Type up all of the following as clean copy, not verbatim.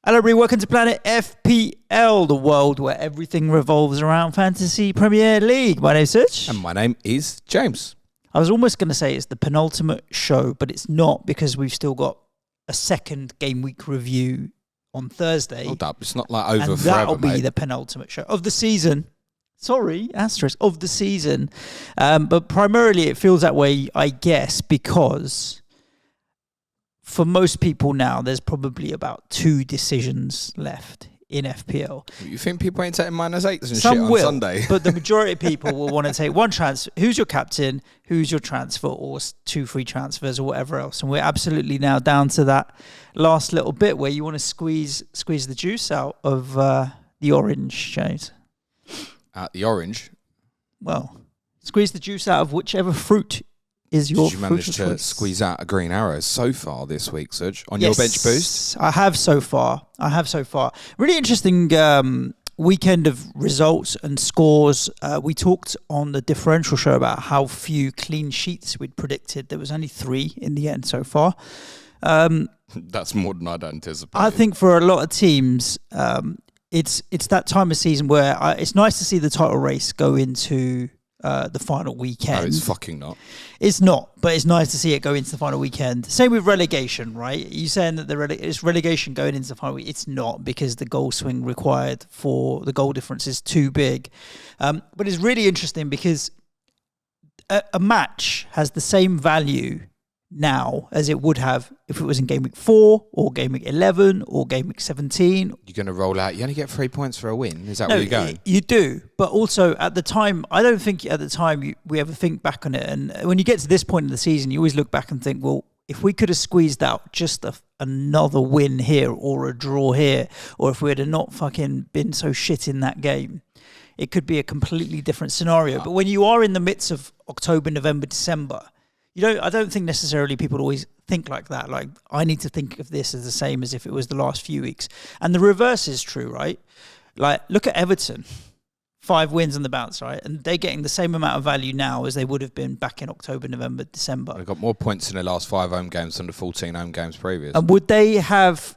Hello, everybody. Welcome to Planet FPL, the world where everything revolves around Fantasy Premier League. My name's Suj. And my name is James. I was almost going to say it's the penultimate show, but it's not because we've still got a second game week review on Thursday. Hold up. It's not like over and forever, that'll be mate. the penultimate show of the season. Sorry, asterisk, of the season. But primarily it feels that way, I guess, because for most people now, there's probably about 2 decisions left in FPL. You think people ain't taking -8s and Some shit on will, Sunday? but the majority of people will want to take one transfer. Who's your captain? Who's your transfer? Or 2 free transfers or whatever else. And we're absolutely now down to that last little bit where you want to squeeze the juice out of the orange, James. Out the orange? Well, squeeze the juice out of whichever fruit is your. Did you manage to squeeze out a green arrow so far this week, Suj, on Yes, your bench boost? I have so far. Really interesting weekend of results and scores. We talked on the differential show about how few clean sheets we'd predicted. There was only 3 in the end so far. That's more than I'd anticipated. I think for a lot of teams, it's that time of season where it's nice to see the title race go into the final weekend. No, it's fucking not. It's not, but it's nice to see it go into the final weekend. Same with relegation, right? You saying that it's relegation going into the final week? It's not, because the goal swing required for the goal difference is too big. But it's really interesting because a match has the same value now as it would have if it was in game week 4 or game week 11 or game week 17. You're going to roll out, you only get 3 points for a win? Is that where you're going? You do, but also at the time, I don't think at the time we ever think back on it. And when you get to this point in the season, you always look back and think, well, if we could have squeezed out just another win here or a draw here, or if we had not fucking been so shit in that game, it could be a completely different scenario. But when you are in the midst of October, November, December, I don't think necessarily people always think like that. Like, I need to think of this as the same as if it was the last few weeks. And the reverse is true, right? Like, look at Everton. 5 wins on the bounce, right? And they're getting the same amount of value now as they would have been back in October, November, December. They've got more points in their last 5 home games than the 14 home games previous. And would they have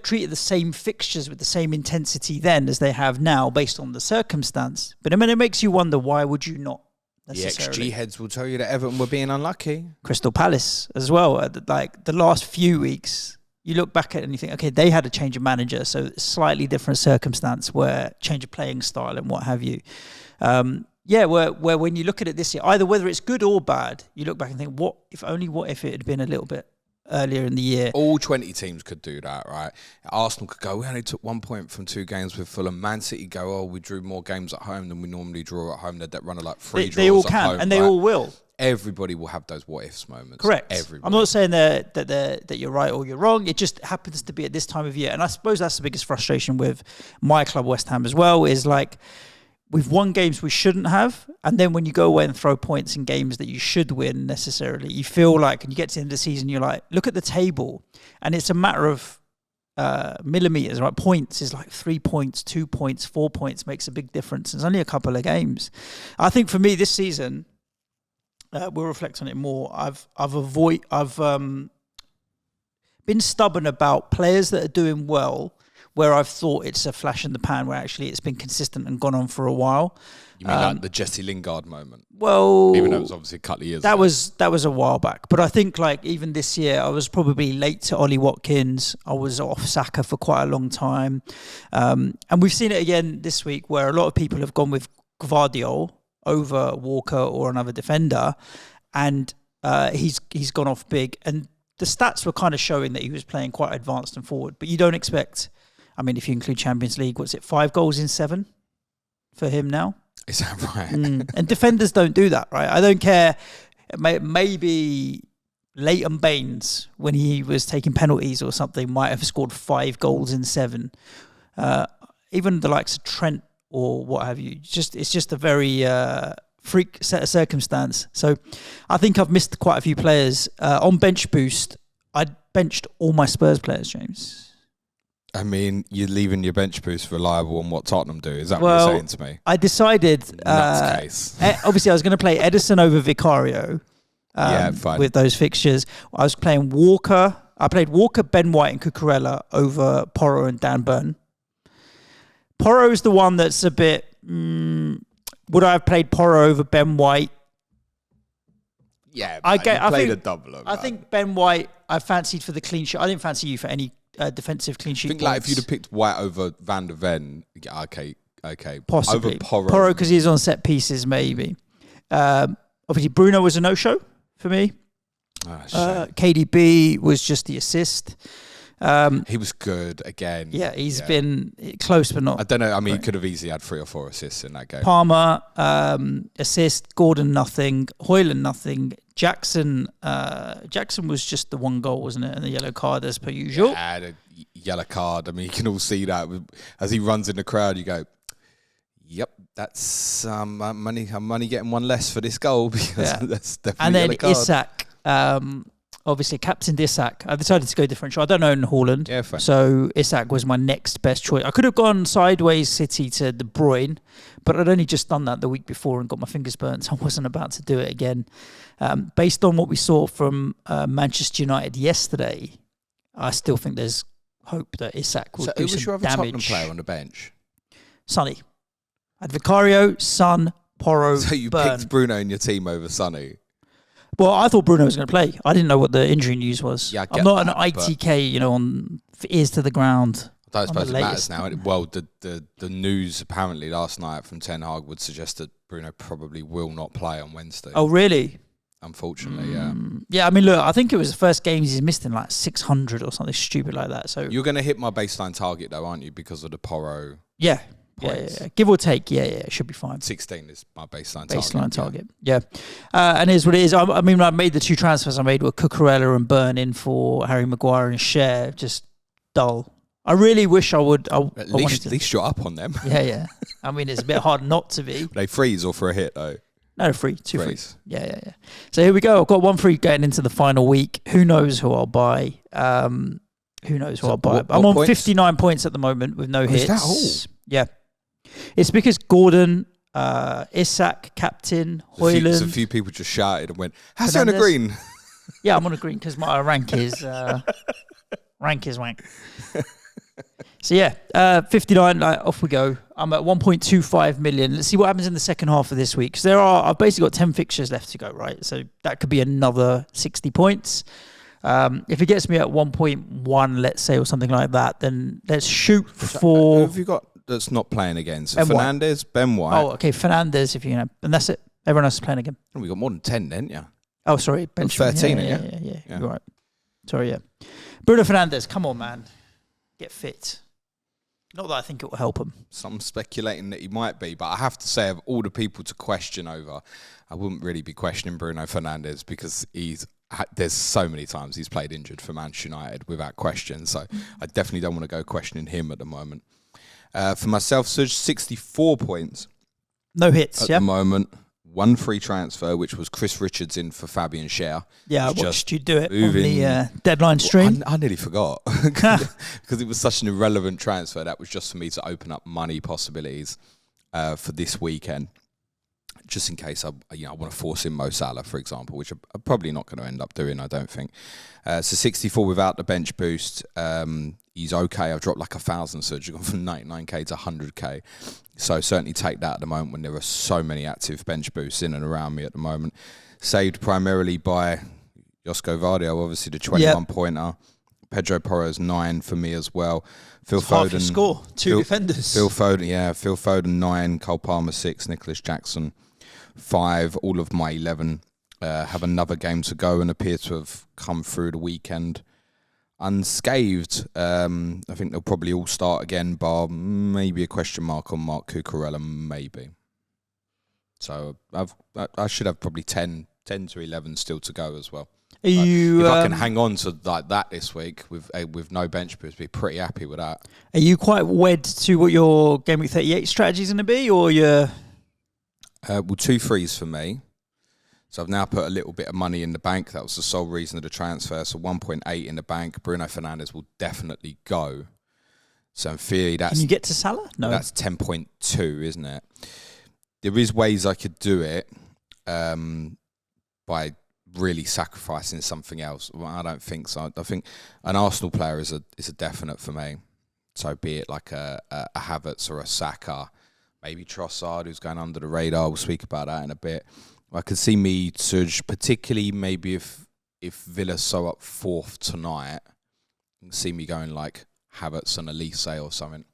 treated the same fixtures with the same intensity then as they have now based on the circumstance? But I mean, it makes you wonder, why would you not? The XG heads will tell you that Everton were being unlucky. Crystal Palace as well. Like the last few weeks, you look back at it and you think, okay, they had a change of manager, so slightly different circumstance, where change of playing style and what have you. Where when you look at it this year, either whether it's good or bad, you look back and think, what if it had been a little bit earlier in the year? All 20 teams could do that, right? Arsenal could go, we only took 1 point from 2 games with Fulham. Man City go, oh, we drew more games at home than we normally draw at home. They'd run like 3 draws they all at can, home, and they all will. Everybody will have those what-ifs moments. Correct. Everybody. I'm not saying that you're right or you're wrong. It just happens to be at this time of year. And I suppose that's the biggest frustration with my club, West Ham, as well, is like, we've won games we shouldn't have, and then when you go away and throw points in games that you should win necessarily, you feel like, and you get to the end of the season, you're like, look at the table, and it's a matter of millimeters, right? Points is like 3 points, 2 points, 4 points makes a big difference. It's only a couple of games. I think for me this season, we'll reflect on it more. I've been stubborn about players that are doing well, where I've thought it's a flash in the pan, where actually it's been consistent and gone on for a while. You mean like the Jesse Lingard moment? Well, even though it was obviously a couple of years ago. That was a while back. But I think, like, even this year, I was probably late to Ollie Watkins. I was off Saka for quite a long time. And we've seen it again this week, where a lot of people have gone with Gvardiol over Walker or another defender. And he's gone off big. And the stats were kind of showing that he was playing quite advanced and forward. But you don't expect... I mean, if you include Champions League, what's it, 5 goals in 7 for him now? Is that right? And defenders don't do that, right? I don't care. Maybe Leighton Baines, when he was taking penalties or something, might have scored 5 goals in 7. Even the likes of Trent or what have you. It's just a very freak set of circumstance. So I think I've missed quite a few players. On Bench Boost, I benched all my Spurs players, James. I mean, you're leaving your bench boost reliable on what Tottenham do. Is that what you're saying to me? I decided... obviously, I was going to play Edison over Vicario fine. with those fixtures. I was playing Walker I played Walker, Ben White and Cucurella over Porro and Dan Burn. Porro is the one that's a bit... would I have played Porro over Ben White? Yeah, I played a double. I think Ben White, I fancied for the clean sheet. I didn't fancy you for any defensive clean sheet. I think like if you'd have picked White over Van der Ven, okay. Possibly. Over Porro. Porro because he's on set pieces, maybe. Obviously, Bruno was a no-show for me. KDB was just the assist. He was good again. Yeah, he's been close, but not. I don't know. I mean, he could have easily had 3 or 4 assists in that game. Palmer, assist. Gordon, nothing. Hoyland, nothing. Jackson was just the 1 goal, wasn't it? And the yellow card as per usual. Yeah, the yellow card. I mean, you can all see that. As he runs in the crowd, you go, yep, that's money getting 1 less for this goal because that's definitely and then yellow card. Isak, obviously captain Isak. I decided to go differential. I don't own Haaland, so Isak was my next best choice. I could have gone sideways City to De Bruyne, but I'd only just done that the week before and got my fingers burnt, so I wasn't about to do it again. Based on what we saw from Manchester United yesterday, I still think there's hope that Isak will do some damage. So who was your other Tottenham player on the bench? Sonny. I had Vicario, Son, Porro, So you Burn. picked Bruno in your team over Sonny? Well, I thought Bruno was going to play. I didn't know what the injury news was. Yeah, I'm not an ITK, on ears to the ground. I don't suppose it matters now. Well, the news apparently last night from Ten Hag would suggest that Bruno probably will not play on Wednesday. Oh, really? Unfortunately, yeah. Yeah, I mean, look, I think it was the first games he's missed in like 600 or something stupid like that. So you're going to hit my baseline target though, aren't you? Because of the Porro. Yeah. Give or take, it should be fine. 16 is my baseline target. Yeah. And here's what it is. I mean, I made the 2 transfers I made were Cucurella and Burn in for Harry Maguire and Cher. Just dull. I really wish I would. At least you're up on them. Yeah. I mean, it's a bit hard not to be. They freeze or for a hit though? No, free. 2 frees. Yeah. So here we go. I've got 1 free getting into the final week. Who knows who I'll buy? I'm on points? 59 points at the moment with no hits. Is that all? Yeah. It's because Gordon, Isak, captain, Hoyland. A few people just shouted and went, how's he on a green? Yeah, I'm on a green because my rank is wank. So yeah, 59, off we go. I'm at 1.25 million. Let's see what happens in the second half of this week. Because I've basically got 10 fixtures left to go, right? So that could be another 60 points. If it gets me at 1.1, let's say, or something like that, then let's shoot for... Who have you got that's not playing again? So Fernandes, Ben White. Oh, okay, Fernandes, if you know. And that's it. Everyone else is playing again. We got more than 10 then, yeah. Oh, sorry. 13, yeah. You're right. Sorry, yeah. Bruno Fernandes, come on, man. Get fit. Not that I think it will help him. Some speculating that he might be, but I have to say, of all the people to question over, I wouldn't really be questioning Bruno Fernandes because there's so many times he's played injured for Manchester United without question. So I definitely don't want to go questioning him at the moment. For myself, Suj, 64 points. No hits, at the moment. 1 free transfer, which was Chris Richards in for Fabian Schär. Yeah, I watched you do it on the deadline stream. I nearly forgot because it was such an irrelevant transfer. That was just for me to open up money possibilities for this weekend, just in case I want to force in Mo Salah, for example, which I'm probably not going to end up doing, I don't think. So 64 without the bench boost. He's okay. I've dropped like 1,000, so I've gone from 99k to 100k. So certainly take that at the moment when there are so many active bench boosts in and around me at the moment. Saved primarily by Joško Vardio, obviously the 21-pointer. Pedro Porro's 9 for me as well. Phil Foden. Half your score. 2 defenders. Phil Foden 9. Cole Palmer 6. Nicholas Jackson 5. All of my 11 have another game to go and appear to have come through the weekend unscathed. I think they'll probably all start again, bar maybe a question mark on Mark Cucurella, maybe. So I should have probably 10 to 11 still to go as well. If I can hang on to like that this week with no bench boost, be pretty happy with that. Are you quite wed to what your Gameweek 38 strategy is going to be, or you're... Well, 2 frees for me. So I've now put a little bit of money in the bank. That was the sole reason of the transfer. So 1.8 in the bank. Bruno Fernandes will definitely go. So in theory, that's... Can you get to Salah? No. That's 10.2, isn't it? There is ways I could do it by really sacrificing something else. Well, I don't think so. I think an Arsenal player is a definite for me. So be it like a Havertz or a Saka, maybe Trossard, who's going under the radar. We'll speak about that in a bit. I could see me, Suj, particularly maybe if Villa sew up fourth tonight, you can see me going like Havertz and Elise or something,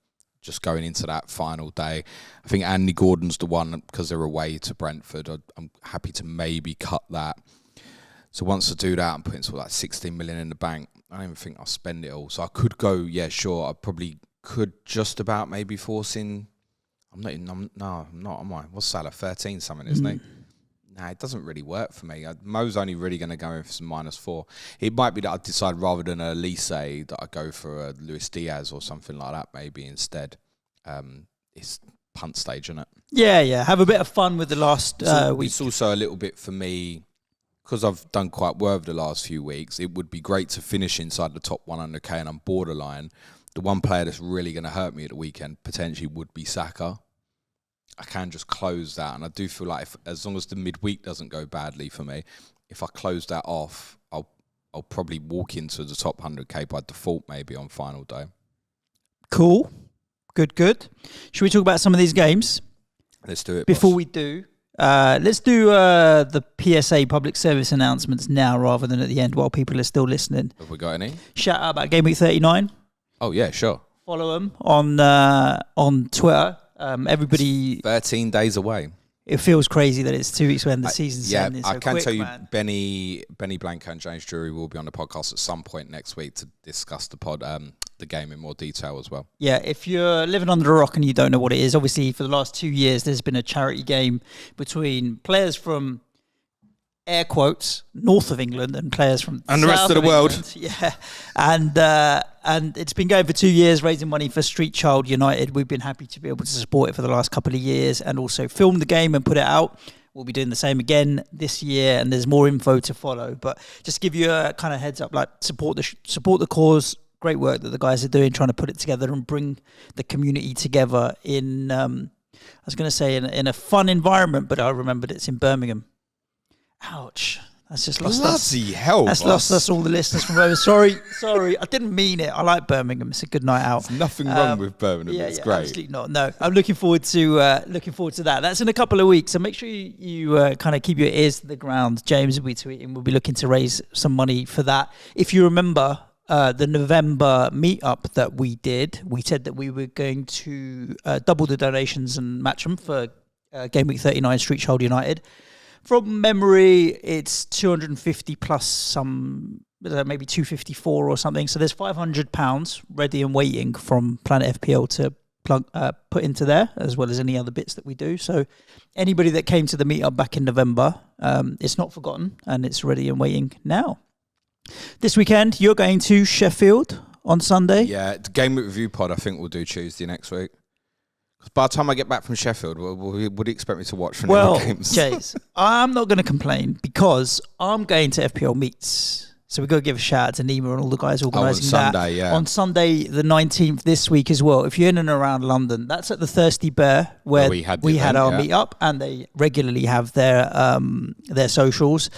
just going into that final day. I think Andy Gordon's the one because they're away to Brentford. I'm happy to maybe cut that. So once I do that, I'm putting sort of like 16 million in the bank. I don't even think I'll spend it all. So I could go, yeah, sure. I probably could just about maybe force in. I'm not, am I? What's Salah? 13 something, isn't he? Nah, it doesn't really work for me. Mo's only really going to go in for some -4. It might be that I decide rather than a Elise that I go for a Luis Diaz or something like that maybe instead. It's punt stage, isn't it? Yeah. Have a bit of fun with the last week. It's also a little bit for me, because I've done quite well over the last few weeks, it would be great to finish inside the top 100k and I'm borderline. The one player that's really going to hurt me at the weekend potentially would be Saka. I can just close that, and I do feel like as long as the midweek doesn't go badly for me, if I close that off, I'll probably walk into the top 100k by default maybe on final day. Cool. Good. Should we talk about some of these games? Let's do it. Before we do, let's do the PSA public service announcements now rather than at the end while people are still listening. Have we got any? Shout out about Gameweek 39. Oh yeah, sure. Follow them on Twitter. Everybody, 13 days away. It feels crazy that it's 2 weeks when the season's ending. I can tell you, man. Benny Blanco and James Drury will be on the podcast at some point next week to discuss the game in more detail as well. Yeah, if you're living under a rock and you don't know what it is, obviously for the last 2 years there's been a charity game between players from air quotes north of England and players from and the rest of the world. Yeah, and it's been going for 2 years, raising money for Street Child United. We've been happy to be able to support it for the last couple of years and also film the game and put it out. We'll be doing the same again this year, and there's more info to follow. But just give you a kind of heads up, like support the cause. Great work that the guys are doing, trying to put it together and bring the community together in. I was going to say in a fun environment, but I remembered it's in Birmingham. Ouch. That's just lost us. Bloody hell, That's lost us all the listeners from Birmingham. Sorry. I didn't mean it. I like Birmingham. It's a good night out. There's nothing wrong with Birmingham. It's great. Absolutely not. No, I'm looking forward to that. That's in a couple of weeks. So make sure you kind of keep your ears to the ground. James will be tweeting. We'll be looking to raise some money for that. If you remember the November meetup that we did, we said that we were going to double the donations and match them for Gameweek 39 Street Child United. From memory, it's 250 plus some, maybe 254 or something. So there's £500 ready and waiting from Planet FPL to put into there, as well as any other bits that we do. So anybody that came to the meetup back in November, it's not forgotten and it's ready and waiting now. This weekend, you're going to Sheffield on Sunday. Yeah, the Game Review pod I think we'll do Tuesday next week. By the time I get back from Sheffield, what do you expect me to watch from the games? Jays, I'm not going to complain because I'm going to FPL meets. So we've got to give a shout out to Nima and all the guys organising that. On Sunday, yeah. On Sunday, the 19th this week as well. If you're in and around London, that's at the Thirsty Bear where we had our meet-up, and they regularly have their socials.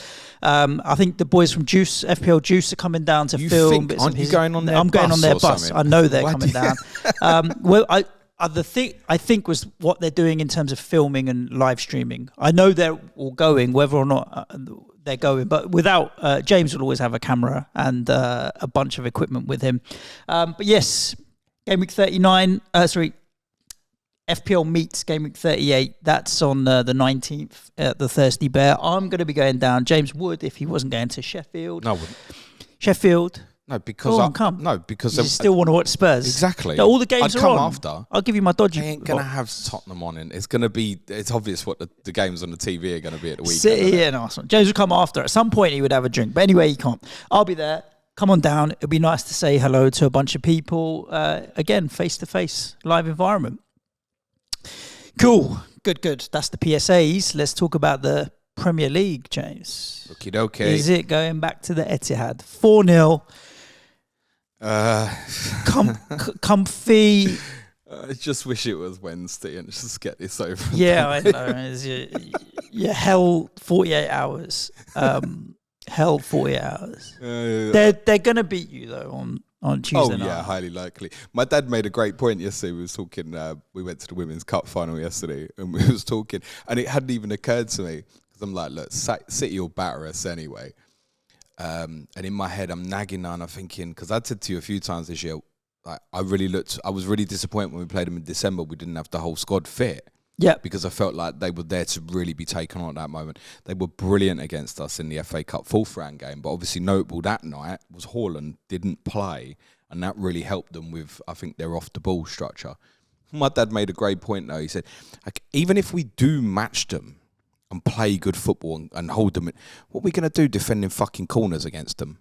I think the boys from FPL Juice are coming down to film. Aren't you going on their bus? I'm going on their bus. Something? I know they're coming down. The thing I think was what they're doing in terms of filming and live streaming. I know they're all going, whether or not they're going, but without James will always have a camera and a bunch of equipment with him. But yes, Gameweek 39. FPL meets Gameweek 38. That's on the 19th at the Thirsty Bear. I'm going to be going down. James would if he wasn't going to Sheffield. No, I wouldn't. Sheffield. No, because you still want to watch Spurs. Exactly. No, all the games I'd are come on. after. I'll give you my dodgy. I ain't gonna have Tottenham on, and it's obvious what the games on the TV are gonna be at the weekend. City and Arsenal. James will come after. At some point, he would have a drink, but anyway, he can't. I'll be there. Come on down. It'll be nice to say hello to a bunch of people. Again, face to face, live environment. Cool. Good. That's the PSAs. Let's talk about the Premier League, James. Okie dokie. Is it going back to the Etihad? 4-0. Comfy. I just wish it was Wednesday and just get this over. Yeah, I know. It's your hell 48 hours. held 48 hours. Yeah. They're going to beat you, though, on Tuesday night. Oh, yeah, highly likely. My dad made a great point yesterday. We was talking, we went to the Women's Cup final yesterday, and we was talking, and it hadn't even occurred to me, because I'm like, look, City will batter us anyway. And in my head, I'm nagging now, and I'm thinking, because I said to you a few times this year, like, I was really disappointed when we played them in December, we didn't have the whole squad fit. Yeah. Because I felt like they were there to really be taken on at that moment. They were brilliant against us in the FA Cup fourth round game, but obviously notable that night was Haaland didn't play, and that really helped them with, I think, their off-the-ball structure. My dad made a great point, though. He said, like, even if we do match them and play good football and hold them, what are we going to do defending fucking corners against them?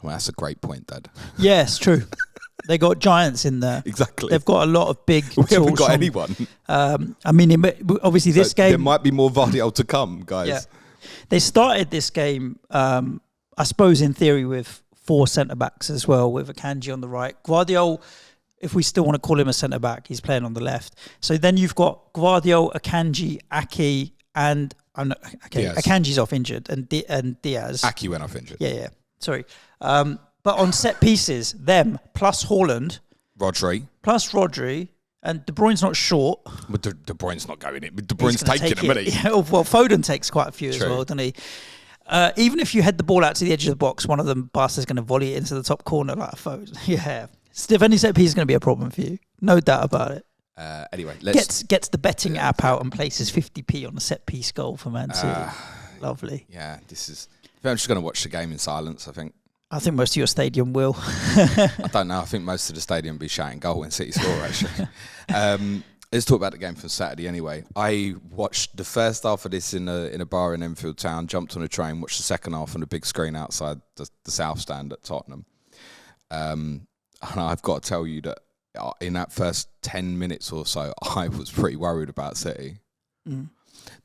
Well, that's a great point, Dad. Yes, true. They got giants in there. Exactly. They've got a lot of big. We haven't got anyone. I mean, obviously this game. There might be more Vardyol to come, guys. Yeah. They started this game, I suppose, in theory, with 4 centre backs as well, with Akanji on the right. Gvardiol, if we still want to call him a centre back, he's playing on the left. So then you've got Gvardiol, Akanji, Aki, and Akanji's off injured, and Diaz. Aki went off injured. Yeah. Sorry. But on set pieces, them plus Haaland, Rodri, and De Bruyne's not short. But De Bruyne's not going in. De Bruyne's taking him, isn't he? Yeah, well, Foden takes quite a few as well, doesn't he? Even if you head the ball out to the edge of the box, one of them bastards going to volley it into the top corner like a Foden. Yeah. Defending set piece is going to be a problem for you. No doubt about it. Anyway, gets the betting app out and places 50p on a set piece goal for Man City. Lovely. Yeah, I'm just going to watch the game in silence, I think. I think most of your stadium will. I don't know. I think most of the stadium will be shouting goal when City score, actually. Let's talk about the game from Saturday anyway. I watched the first half of this in a bar in Enfield Town, jumped on a train, watched the second half on the big screen outside the South Stand at Tottenham. And I've got to tell you that in that first 10 minutes or so, I was pretty worried about City. Mm.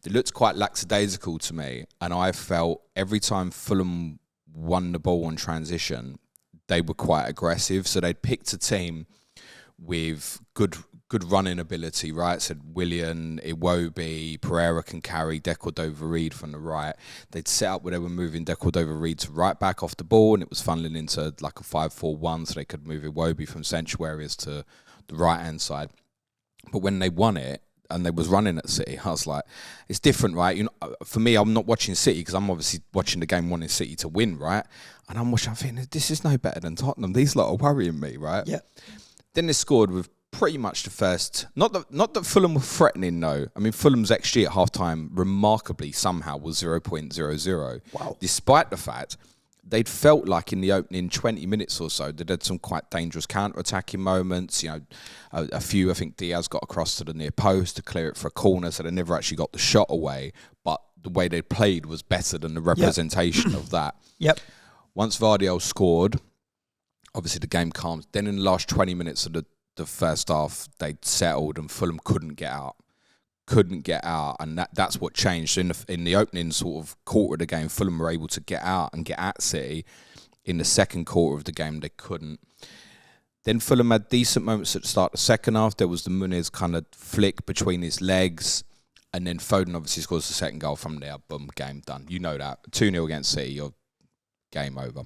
It looked quite lackadaisical to me, and I felt every time Fulham won the ball on transition, they were quite aggressive. So they'd picked a team with good running ability, right? So Willian, Iwobi, Pereira can carry, Decordova-Reid from the right. They'd set up where they were moving Decordova-Reid to right back off the ball, and it was funneling into like a 5-4-1, so they could move Iwobi from central areas to the right-hand side. But when they won it, and they was running at City, I was like, it's different, right? You know, for me, I'm not watching City because I'm obviously watching the game wanting City to win, right? And I'm thinking, this is no better than Tottenham. These lot are worrying me, right? Yeah. Then they scored with pretty much the first, not that Fulham were threatening, though. I mean, Fulham's XG at half-time remarkably somehow was 0.00. Wow. Despite the fact they'd felt like in the opening 20 minutes or so, they'd had some quite dangerous counter-attacking moments. You know, a few, I think Diaz got across to the near post to clear it for a corner, so they never actually got the shot away. But the way they played was better than the representation of that. Yep. Once Vardyol scored, obviously the game calmed. Then in the last 20 minutes of the first half, they'd settled and Fulham couldn't get out. And that's what changed. In the opening sort of quarter of the game, Fulham were able to get out and get at City. In the second quarter of the game, they couldn't. Then Fulham had decent moments at the start of the second half. There was the Muniz kind of flick between his legs, and then Foden obviously scores the second goal from there. Boom, game done. You know that. 2-0 against City, you're game over.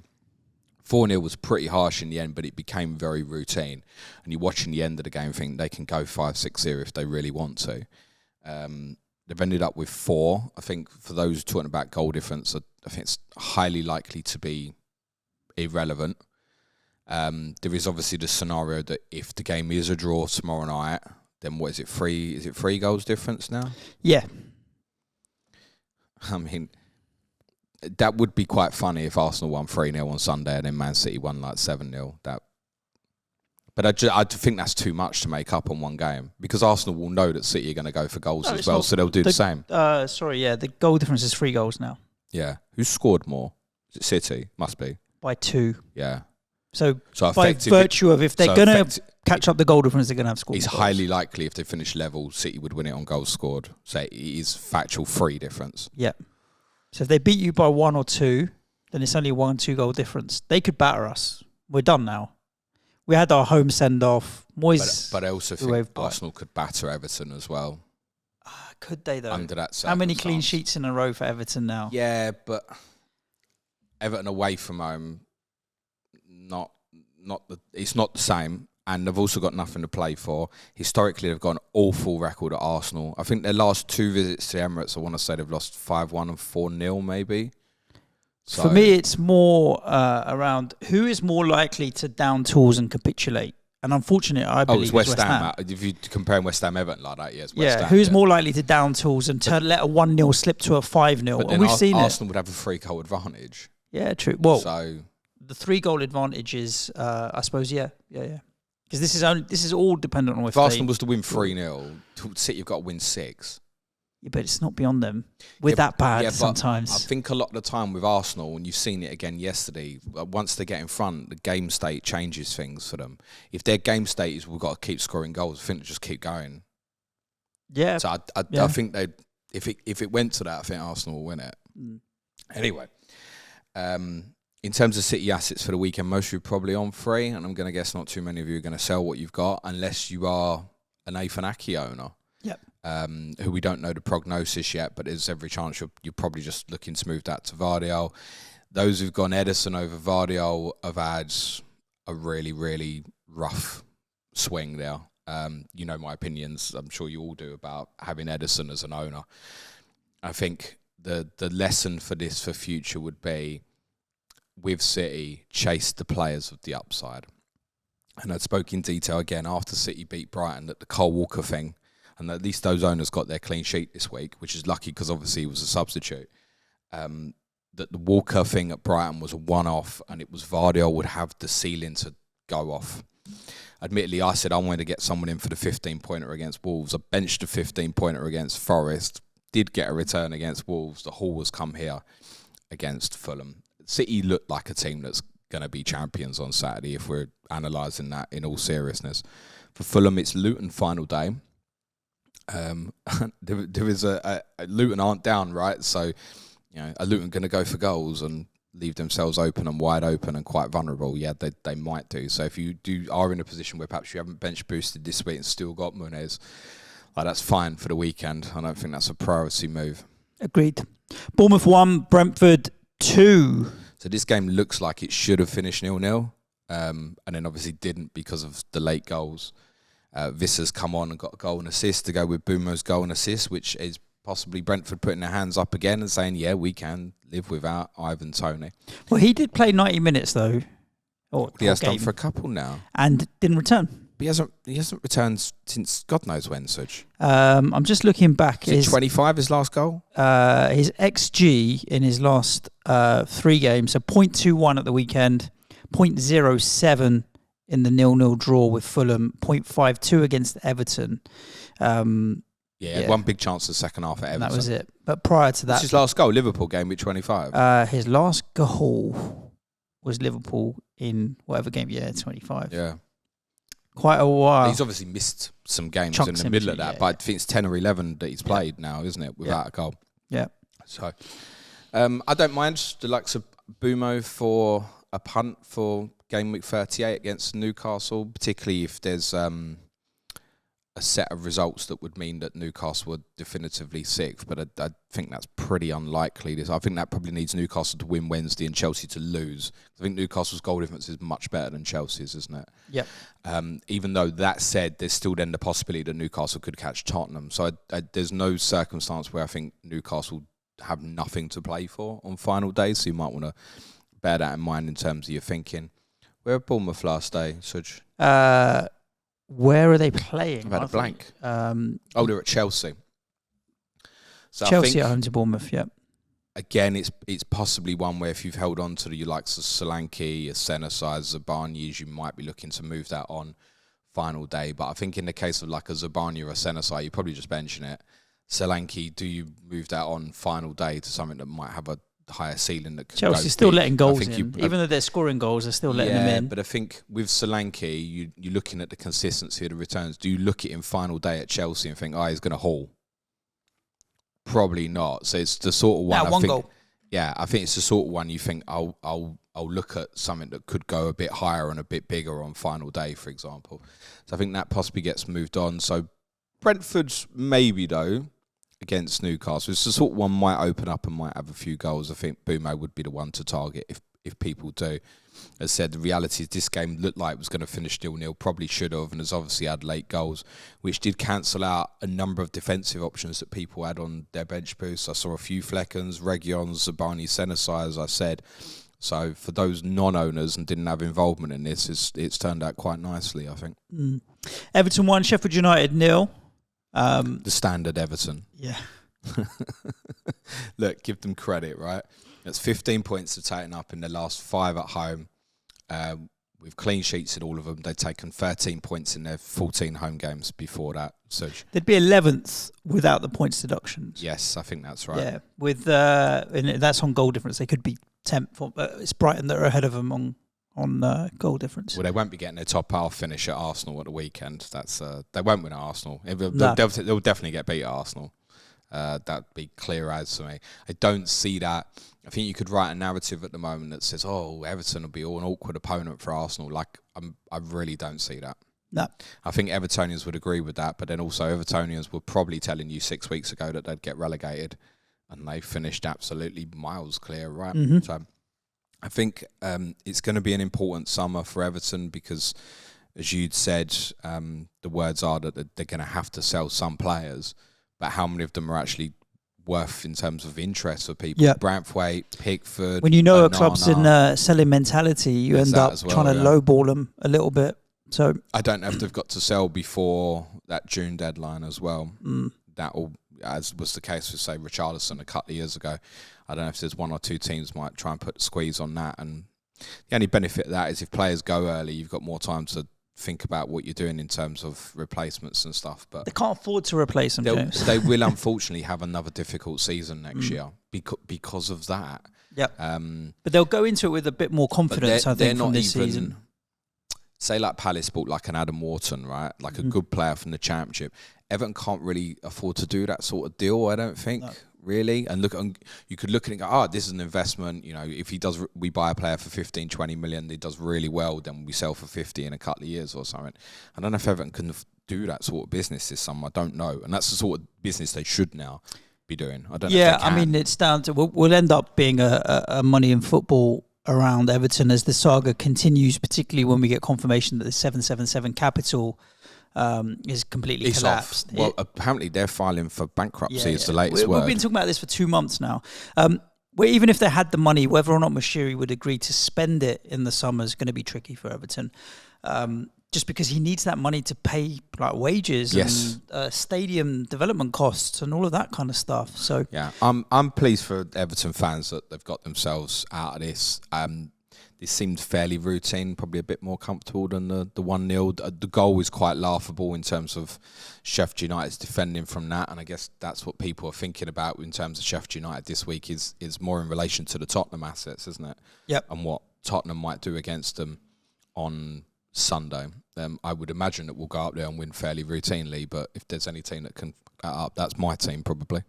4-0 was pretty harsh in the end, but it became very routine. And you're watching the end of the game think they can go 5-6-0 if they really want to. They've ended up with 4. I think for those talking about goal difference, I think it's highly likely to be irrelevant. There is obviously the scenario that if the game is a draw tomorrow night, then what is it, 3? Is it 3 goals difference now? Yeah. I mean, that would be quite funny if Arsenal won 3-0 on Sunday and then Man City won like 7-0. But I think that's too much to make up on one game because Arsenal will know that City are going to go for goals as well, so they'll do the same. The goal difference is 3 goals now. Yeah. Who scored more? Is it City? Must be. By 2. Yeah. So by virtue of if they're going to catch up the goal difference, they're going to have scored. It's highly likely if they finish level, City would win it on goals scored. So it is factual 3 difference. Yeah. So if they beat you by 1 or 2, then it's only 1-2 goal difference. They could batter us. We're done now. We had our home send-off. Moyes, but I also think Arsenal could batter Everton as well. Could they, though? Under that How many clean sheets in a row for Everton now? Yeah, but Everton away from home, it's not the same. And they've also got nothing to play for. Historically, they've got an awful record at Arsenal. I think their last 2 visits to Emirates, I want to say they've lost 5-1 and 4-0 maybe. So, for me, it's more around who is more likely to down tools and capitulate. And unfortunately, I believe it's West Ham. If you're comparing West Ham Everton like that, yes. West Ham, who's more likely to down tools and let a 1-0 slip to a 5-0? But and we've seen Arsenal would have a 3-goal advantage. Yeah, true. Well, so the 3-goal advantage is, I suppose, yeah. Because this is all dependent on if Arsenal was to win 3-0, City have got to win 6. Yeah, but it's not beyond them. That bad sometimes. I think a lot of the time with Arsenal, and you've seen it again yesterday, once they get in front, the game state changes things for them. If their game state is we've got to keep scoring goals, I think they just keep going. Yeah. So I think they, if it went to that, I think Arsenal will win it. Anyway, in terms of City assets for the weekend, most of you are probably on free, and I'm going to guess not too many of you are going to sell what you've got unless you are an Nathan Ake owner. Yep. Who we don't know the prognosis yet, but there's every chance you're probably just looking to move that to Vardiol. Those who've gone Edison over Vardiol have had a really, really rough swing there. You know my opinions, I'm sure you all do, about having Edison as an owner. I think the lesson for this for future would be, with City, chase the players with the upside. And I spoke in detail again after City beat Brighton that the Cole Walker thing, and at least those owners got their clean sheet this week, which is lucky because obviously he was a substitute. That the Walker thing at Brighton was a one-off, and it was Vardiol would have the ceiling to go off. Admittedly, I said I wanted to get someone in for the 15-pointer against Wolves. I benched a 15-pointer against Forest, did get a return against Wolves. The haul has come here against Fulham. City looked like a team that's going to be champions on Saturday if we're analysing that in all seriousness. For Fulham, it's Luton final day. There is a Luton aren't down, right? So, are Luton going to go for goals and leave themselves open and wide open and quite vulnerable? Yeah, they might do. So if you are in a position where perhaps you haven't bench boosted this week and still got Munez, that's fine for the weekend. I don't think that's a priority move. Agreed. Bournemouth 1, Brentford 2. So this game looks like it should have finished 0-0, and then obviously didn't because of the late goals. Visser's come on and got a goal and assist to go with Bumo's goal and assist, which is possibly Brentford putting their hands up again and saying, yeah, we can live without Ivan Toney. Well, he did play 90 minutes, though. He has done for a couple now. And didn't return. But he hasn't returned since God knows when, Suj. I'm just looking back. Is it 25, his last goal? His XG in his last 3 games, so 0.21 at the weekend, 0.07 in the 0-0 draw with Fulham, 0.52 against Everton. One big chance the second half at Everton. That was it. But prior to that... What's his last goal? Liverpool game with 25? His last goal was Liverpool in whatever game, 25. Yeah. Quite a while. He's obviously missed some games in the middle of that, but I think it's 10 or 11 that he's played now, isn't it, without a goal? Yeah. So, I don't mind the likes of Bumo for a punt for Gameweek 38 against Newcastle, particularly if there's a set of results that would mean that Newcastle were definitively sixth, but I think that's pretty unlikely. I think that probably needs Newcastle to win Wednesday and Chelsea to lose. I think Newcastle's goal difference is much better than Chelsea's, isn't it? Yep. Even though that said, there's still then the possibility that Newcastle could catch Tottenham. So there's no circumstance where I think Newcastle have nothing to play for on final day, so you might want to bear that in mind in terms of your thinking. Where are Bournemouth last day, Suj? Where are they playing? I've had a blank. They're at Chelsea. So Chelsea at home to Bournemouth, yeah. Again, it's possibly one where if you've held on to your likes of Solanke, your Senesi, Zabani, you might be looking to move that on final day. But I think in the case of like a Zabani or a Senesi, you're probably just benching it. Solanke, do you move that on final day to something that might have a higher ceiling that could Chelsea's still letting goals in. Even though they're scoring goals, they're still letting them in. But I think with Solanke, you're looking at the consistency of the returns. Do you look at him final day at Chelsea and think, he's going to haul? Probably not. So it's the sort of one. Goal. Yeah, I think it's the sort of one you think I'll look at something that could go a bit higher and a bit bigger on final day, for example. So I think that possibly gets moved on. So Brentford's maybe though. against Newcastle. It's the sort of one might open up and might have a few goals. I think Bruno would be the one to target if people do. As I said, the reality is this game looked like it was going to finish 0-0, probably should have, and has obviously had late goals, which did cancel out a number of defensive options that people had on their bench boosts. I saw a few Fleckens, Reguilons, Zabani, Senesi, as I said. So for those non-owners and didn't have involvement in this, it's turned out quite nicely, I think. Everton 1, Sheffield United 0. The standard Everton. Yeah. Look, give them credit, right? That's 15 points they've taken up in their last 5 at home. With clean sheets in all of them. They'd taken 13 points in their 14 home games before that. So they'd be 11th without the points deductions. Yes, I think that's right. Yeah, with and that's on goal difference. They could be 10th. It's Brighton that are ahead of them on goal difference. Well, they won't be getting their top half finish at Arsenal at the weekend. That's they won't win at Arsenal. They'll definitely get beat at Arsenal. That'd be clear as to me. I don't see that. I think you could write a narrative at the moment that says, "Oh, Everton will be an awkward opponent for Arsenal." Like, I really don't see that. No. I think Evertonians would agree with that, but then also Evertonians were probably telling you 6 weeks ago that they'd get relegated, and they finished absolutely miles clear, right? Mm-hmm. So I think it's going to be an important summer for Everton because, as you'd said, the words are that they're going to have to sell some players, but how many of them are actually worth in terms of interest for people? Yep. Branthwaite, Pickford. When you know Onana, a club's in selling mentality, you end up trying to lowball them a little bit. So I don't know if they've got to sell before that June deadline as well. That'll, as was the case with, say, Richarlison a couple of years ago. I don't know if there's one or two teams might try and put a squeeze on that. And the only benefit of that is if players go early, you've got more time to think about what you're doing in terms of replacements and stuff. But they can't afford to replace them, James. They will unfortunately have another difficult season next year because of that. Yep. But they'll go into it with a bit more confidence, I think, from this season. Say like Palace bought like an Adam Wharton, right? Like a good player from the Championship. Everton can't really afford to do that sort of deal, I don't think, really. And you could look at it and go, oh, this is an investment. You know, if we buy a player for 15, 20 million, he does really well, then we sell for 50 in a couple of years or something. I don't know if Everton can do that sort of business this summer. I don't know. And that's the sort of business they should now be doing. I don't know if they can. I mean, it's down to, we'll end up being a money in football around Everton as the saga continues, particularly when we get confirmation that the 777 capital is completely collapsed. Well, apparently they're filing for bankruptcy is the latest word. We've been talking about this for 2 months now. Where even if they had the money, whether or not Mashiri would agree to spend it in the summer is going to be tricky for Everton. Just because he needs that money to pay like wages and stadium development costs and all of that kind of stuff. So yeah, I'm pleased for Everton fans that they've got themselves out of this. This seemed fairly routine, probably a bit more comfortable than the 1-0. The goal was quite laughable in terms of Sheffield United's defending from that, and I guess that's what people are thinking about in terms of Sheffield United this week is more in relation to the Tottenham assets, isn't it? Yep. And what Tottenham might do against them on Sunday. I would imagine that we'll go up there and win fairly routinely, but if there's any team that can up, that's my team probably.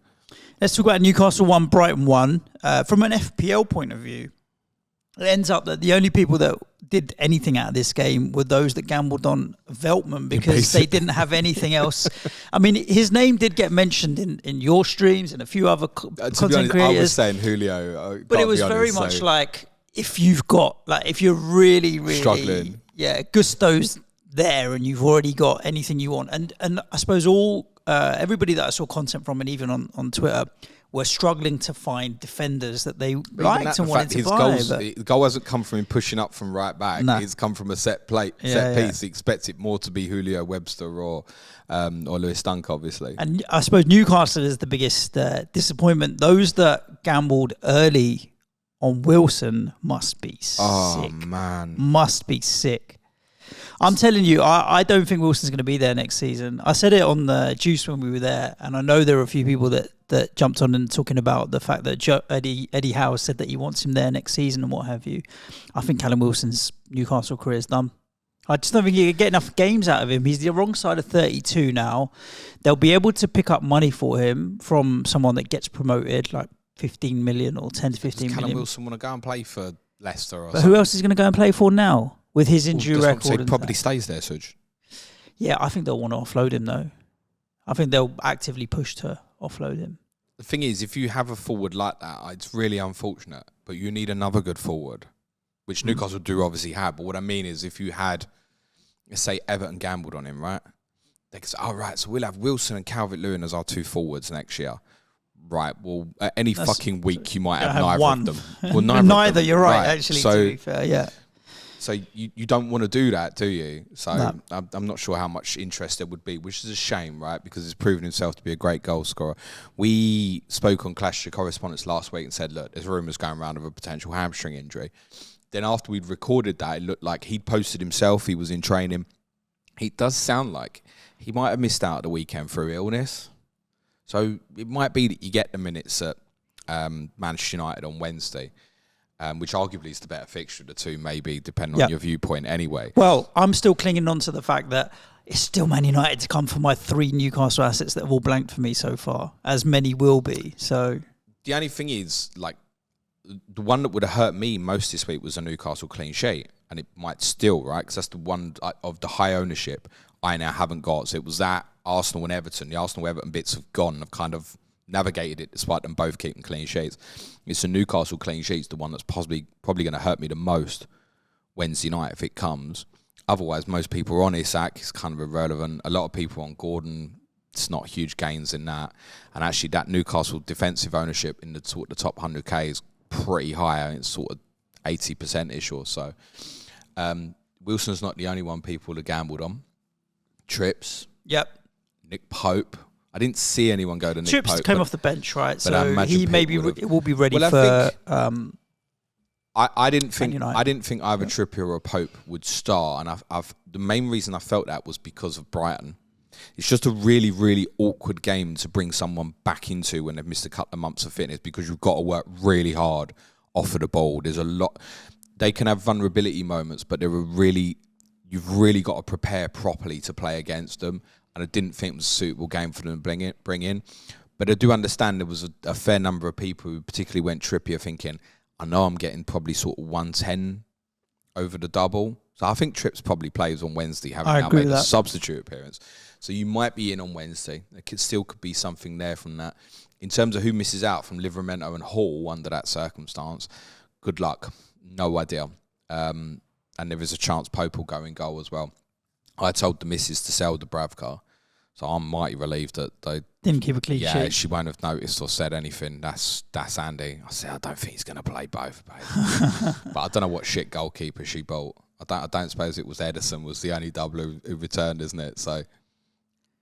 Let's talk about Newcastle 1, Brighton 1. From an FPL point of view, it ends up that the only people that did anything out of this game were those that gambled on Veltman because they didn't have anything else. I mean, his name did get mentioned in your streams and a few other content creators. I was saying Julio. But it was very much like, if you're really, really struggling. Yeah, Gusto's there and you've already got anything you want. And I suppose everybody that I saw content from, and even on Twitter, were struggling to find defenders that they liked and wanted to buy. The goal hasn't come from him pushing up from right back. No. It's come from a set piece. He expects it more to be Julio Webster or Lewis Dunk, obviously. And I suppose Newcastle is the biggest disappointment. Those that gambled early on Wilson must be sick. Oh, man. Must be sick. I'm telling you, I don't think Wilson's going to be there next season. I said it on the Juice when we were there, and I know there were a few people that jumped on and talking about the fact that Eddie Howe said that he wants him there next season and what have you. I think Callum Wilson's Newcastle career is done. I just don't think you can get enough games out of him. He's the wrong side of 32 now. They'll be able to pick up money for him from someone that gets promoted, like 15 million or 10 to 15 million. Does Callum Wilson want to go and play for Leicester or something? Who else is going to go and play for now with his injury record? He probably stays there, Suj. Yeah, I think they'll want to offload him though. I think they'll actively push to offload him. The thing is, if you have a forward like that, it's really unfortunate. But you need another good forward, which Newcastle do obviously have. But what I mean is, if you had, let's say, Everton gambled on him, right? They could say, all right, so we'll have Wilson and Calvert-Lewin as our 2 forwards next year. Right, well, at any fucking week, you might have neither one. of them. Well, neither, you're right, actually, so, to be fair, yeah. So you don't want to do that, do you? So No. I'm not sure how much interest there would be, which is a shame, right? Because he's proven himself to be a great goal scorer. We spoke on Clash of Correspondents last week and said, look, there's rumours going around of a potential hamstring injury. Then after we'd recorded that, it looked like he'd posted himself. He was in training. It does sound like he might have missed out at the weekend through illness. So it might be that you get the minutes at Manchester United on Wednesday. Which arguably is the better fixture of the two, maybe, depending on your viewpoint anyway. Well, I'm still clinging on to the fact that it's still Man United to come for my 3 Newcastle assets that have all blanked for me so far, as many will be. So the only thing is, like, the one that would have hurt me most this week was a Newcastle clean sheet, and it might still, right? Because that's the one of the high ownership I now haven't got. So it was that Arsenal and Everton. The Arsenal-Everton bits have gone. I've kind of navigated it despite them both keeping clean sheets. It's a Newcastle clean sheets, the one that's probably going to hurt me the most Wednesday night if it comes. Otherwise, most people are on Isak. It's kind of irrelevant. A lot of people on Gordon. It's not huge gains in that. And actually, that Newcastle defensive ownership in the sort of the top 100k is pretty high. It's sort of 80%-ish or so. Wilson's not the only one people have gambled on. Trips. Yep. Nick Pope. I didn't see anyone go to Nick Trips Pope. came off the bench, right? So he maybe will be ready for. I didn't think United. I didn't think either Trippier or Pope would start, and the main reason I felt that was because of Brighton. It's just a really, really awkward game to bring someone back into when they've missed a couple of months of fitness, because you've got to work really hard off of the ball. There's a lot. They can have vulnerability moments, but you've really got to prepare properly to play against them. And I didn't think it was a suitable game for them to bring in. But I do understand there was a fair number of people who particularly went Trippier thinking, I know I'm getting probably sort of 110 over the double. So I think Trips probably plays on Wednesday, having now made a substitute appearance. So you might be in on Wednesday. There could be something there from that. In terms of who misses out from Livramento and Hall under that circumstance, good luck. No idea. And there is a chance Pope will go in goal as well. I told the missus to sell Dubravka. So I'm mighty relieved that they didn't keep a clean sheet. Yeah, she won't have noticed or said anything. That's Andy. I said, I don't think he's going to play both, babe. But I don't know what shit goalkeeper she bought. I don't suppose it was Edison was the only double who returned, isn't it? So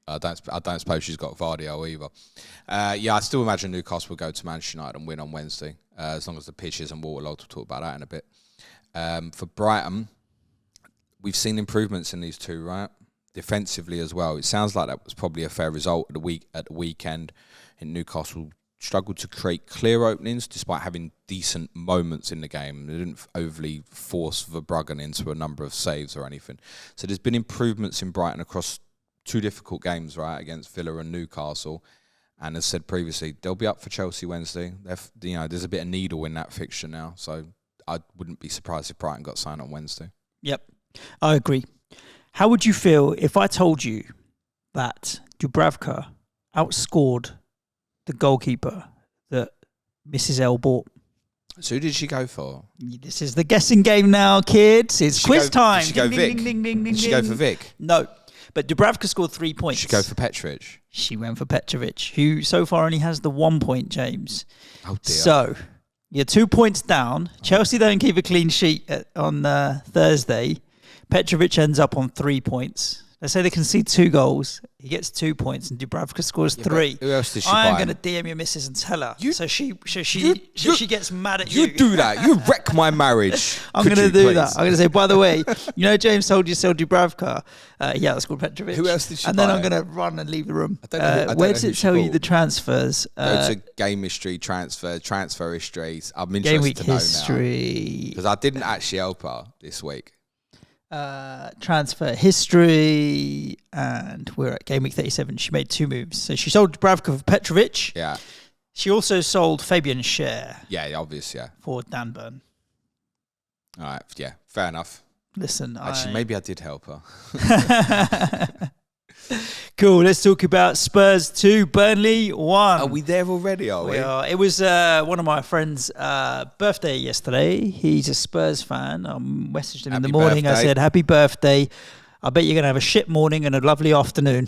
I don't suppose she's got Vardio either. I still imagine Newcastle will go to Manchester United and win on Wednesday, as long as the pitch isn't waterlogged. We'll talk about that in a bit. For Brighton, we've seen improvements in these two, right? Defensively as well. It sounds like that was probably a fair result at the weekend. And Newcastle struggled to create clear openings despite having decent moments in the game. They didn't overly force Verbruggen into a number of saves or anything. So there's been improvements in Brighton across 2 difficult games, right, against Villa and Newcastle. And as said previously, they'll be up for Chelsea Wednesday. There's a bit of needle in that fixture now. So I wouldn't be surprised if Brighton got signed on Wednesday. Yep, I agree. How would you feel if I told you that Dubravka outscored the goalkeeper that Mrs. L bought? So who did she go for? This is the guessing game now, kids. It's quiz time. Did she go Vic? Did she go for Vic? No, but Dubravka scored 3 points. Did she go for Petrovic? She went for Petrovic, who so far only has the 1 point, James. Oh, dear. So you're 2 points down. Chelsea don't keep a clean sheet on Thursday. Petrovic ends up on 3 points. Let's say they concede 2 goals. He gets 2 points, and Dubravka scores 3. Who else did she I am buy? going to DM your missus and tell her. So she gets mad at you. You do that. You wreck my marriage. I'm going to do that. I'm going to say, by the way, James told you to sell Dubravka. That's called Petrovic. Who else did she buy? And then I'm going to run and leave the room. Where does it tell you the transfers? Go to game history, transfer history. I'm interested to know now. Because I didn't actually help her this week. Transfer history, and we're at Gameweek 37. She made 2 moves. So she sold Dubravka for Petrovic. Yeah. She also sold Fabian Schär. Yeah, obvious, yeah. For Dan Burn. All right, yeah, fair enough. Listen, actually, maybe I did help her. Cool. Let's talk about Spurs 2, Burnley 1. Are we there already, are we? We are. It was one of my friends' birthday yesterday. He's a Spurs fan. I messaged him in the morning. I said, happy birthday. I bet you're going to have a shit morning and a lovely afternoon.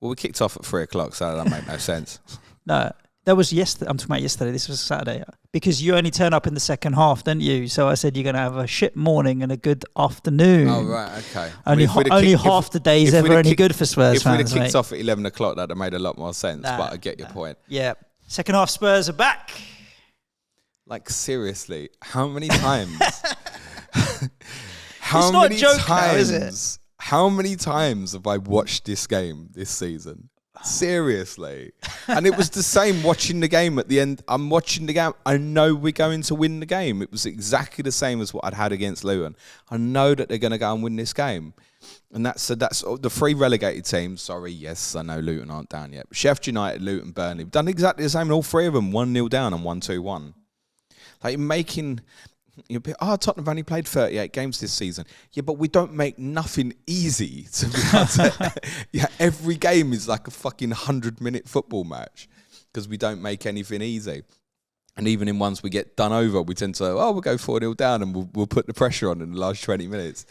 Well, we kicked off at 3 o'clock, so that made no sense. No, that was yesterday. I'm talking about yesterday. This was Saturday. Because you only turn up in the second half, don't you? So I said you're going to have a shit morning and a good afternoon. Oh, right, okay. Only half the day is ever any good for Spurs fans, If we'd have kicked off at 11 o'clock, that would have made a lot more sense, but I get your point. Yeah. Second half Spurs are back. Like, seriously, how many times? It's not a joke now, is it? How many times have I watched this game this season? Seriously. And it was the same watching the game at the end. I'm watching the game. I know we're going to win the game. It was exactly the same as what I'd had against Luton. I know that they're going to go and win this game. And that's the 3 relegated teams. Sorry, yes, I know Luton aren't down yet. Sheffield United, Luton, Burnley. We've done exactly the same in all 3 of them. 1-0 down and 1-2-1. Like making... Tottenham have only played 38 games this season. Yeah, but we don't make nothing easy. To be able to, yeah, every game is like a fucking 100-minute football match because we don't make anything easy. And even in ones we get done over, we tend to, we'll go 4-0 down and we'll put the pressure on in the last 20 minutes.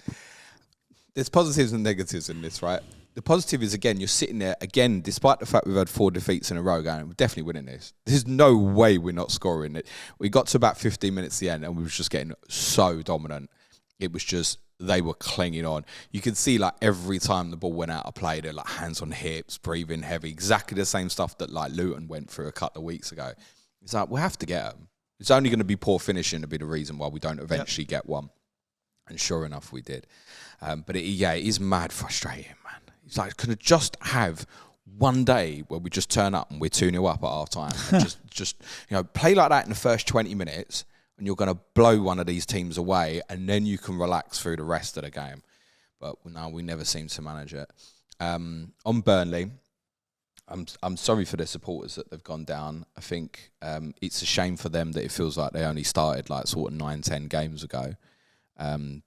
There's positives and negatives in this, right? The positive is, again, you're sitting there, again, despite the fact we've had 4 defeats in a row, going, we're definitely winning this. There's no way we're not scoring it. We got to about 15 minutes at the end and we were just getting so dominant. It was just, they were clinging on. You could see, like, every time the ball went out of play, they're like hands on hips, breathing heavy, exactly the same stuff that, like, Luton went through a couple of weeks ago. It's like, we'll have to get them. It's only going to be poor finishing to be the reason why we don't eventually get one. And sure enough, we did. But it is mad frustrating, man. It's like, could it just have one day where we just turn up and we're 2-0 up at half time and just play like that in the first 20 minutes and you're going to blow one of these teams away and then you can relax through the rest of the game. But no, we never seem to manage it. On Burnley, I'm sorry for their supporters that they've gone down. I think it's a shame for them that it feels like they only started like sort of 9-10 games ago.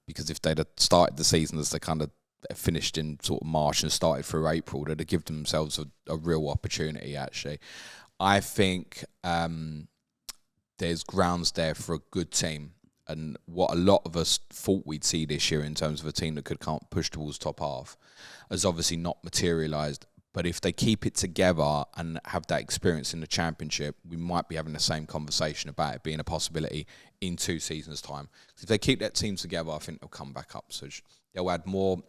Because if they'd have started the season as they kind of finished in sort of March and started through April, they'd have given themselves a real opportunity, actually. I think there's grounds there for a good team. And what a lot of us thought we'd see this year in terms of a team that could can't push towards top half has obviously not materialised. But if they keep it together and have that experience in the Championship, we might be having the same conversation about it being a possibility in 2 seasons' time. If they keep that team together, I think they'll come back up. So they'll add more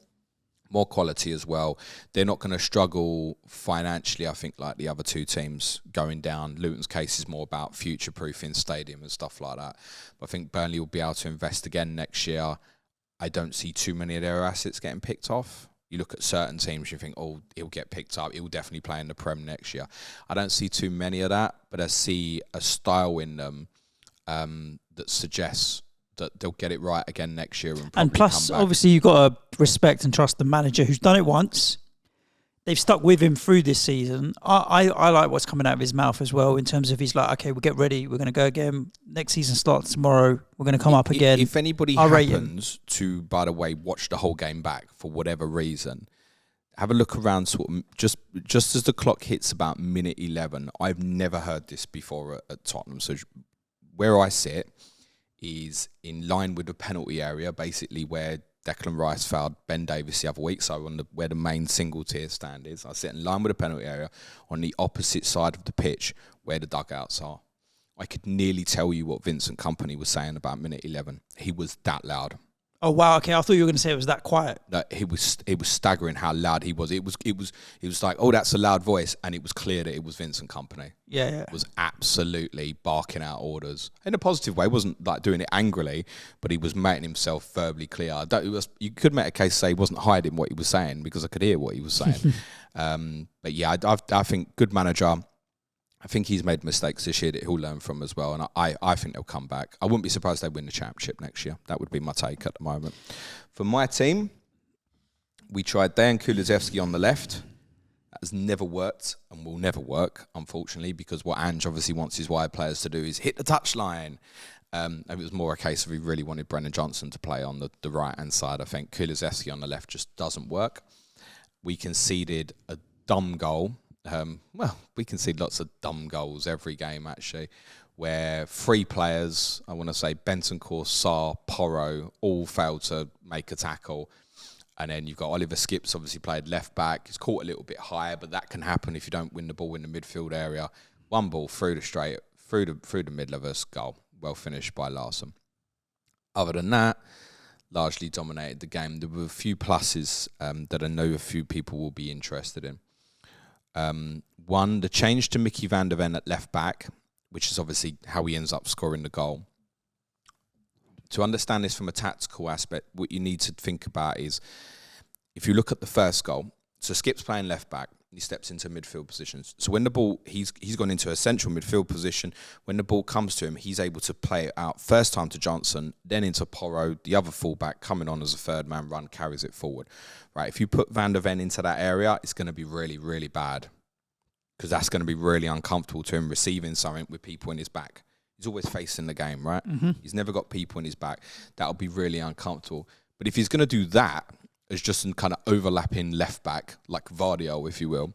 quality as well. They're not going to struggle financially, I think, like the other 2 teams going down. Luton's case is more about future-proofing stadium and stuff like that. But I think Burnley will be able to invest again next year. I don't see too many of their assets getting picked off. You look at certain teams, you think, he'll get picked up. He'll definitely play in the Prem next year. I don't see too many of that, but I see a style in them that suggests that they'll get it right again next year. And plus, obviously, you've got to respect and trust the manager who's done it once. They've stuck with him through this season. I like what's coming out of his mouth as well in terms of he's like, okay, we'll get ready. We're going to go again. Next season starts tomorrow. We're going to come up again. If anybody happens to, by the way, watch the whole game back for whatever reason, have a look around sort of just as the clock hits about minute 11. I've never heard this before at Tottenham. So where I sit is in line with the penalty area, basically where Declan Rice fouled Ben Davies the other week, so where the main single-tier stand is. I sit in line with the penalty area on the opposite side of the pitch where the dugouts are. I could nearly tell you what Vincent Kompany was saying about minute 11. He was that loud. Oh wow! Okay, I thought you were going to say it was that quiet. No, it was staggering how loud he was. It was like, oh, that's a loud voice, and it was clear that it was Vincent Kompany. Yeah. It was absolutely barking out orders in a positive way. He wasn't like doing it angrily, but he was making himself verbally clear. You could make a case to say he wasn't hiding what he was saying because I could hear what he was saying. But yeah, I think good manager. I think he's made mistakes this year that he'll learn from as well, and I think they'll come back. I wouldn't be surprised they win the Championship next year. That would be my take at the moment. For my team, we tried Dejan Kulusevski on the left. That has never worked and will never work, unfortunately, because what Ange obviously wants his wide players to do is hit the touchline. It was more a case of he really wanted Brennan Johnson to play on the right-hand side. I think Kulusevski on the left just doesn't work. we conceded a dumb goal. We concede lots of dumb goals every game, actually, where 3 players, I want to say Bentancur, Sarr, Porro, all failed to make a tackle. And then you've got Oliver Skips, obviously played left back. He's caught a little bit higher, but that can happen if you don't win the ball in the midfield area. One ball through the middle of us, goal. Well finished by Larsson. Other than that, largely dominated the game. There were a few pluses that I know a few people will be interested in. One, the change to Mickey van der Ven at left back, which is obviously how he ends up scoring the goal. To understand this from a tactical aspect, what you need to think about is, if you look at the first goal, so Skip's playing left back, he steps into midfield positions. So when the ball, he's gone into a central midfield position. When the ball comes to him, he's able to play it out first time to Johnson, then into Porro, the other fullback coming on as a third man run, carries it forward. Right? If you put Van der Ven into that area, it's going to be really, really bad, because that's going to be really uncomfortable to him receiving something with people in his back. He's always facing the game, right? Mm-hmm. He's never got people in his back. That'll be really uncomfortable. But if he's going to do that as just a kind of overlapping left back, like Vardio, if you will,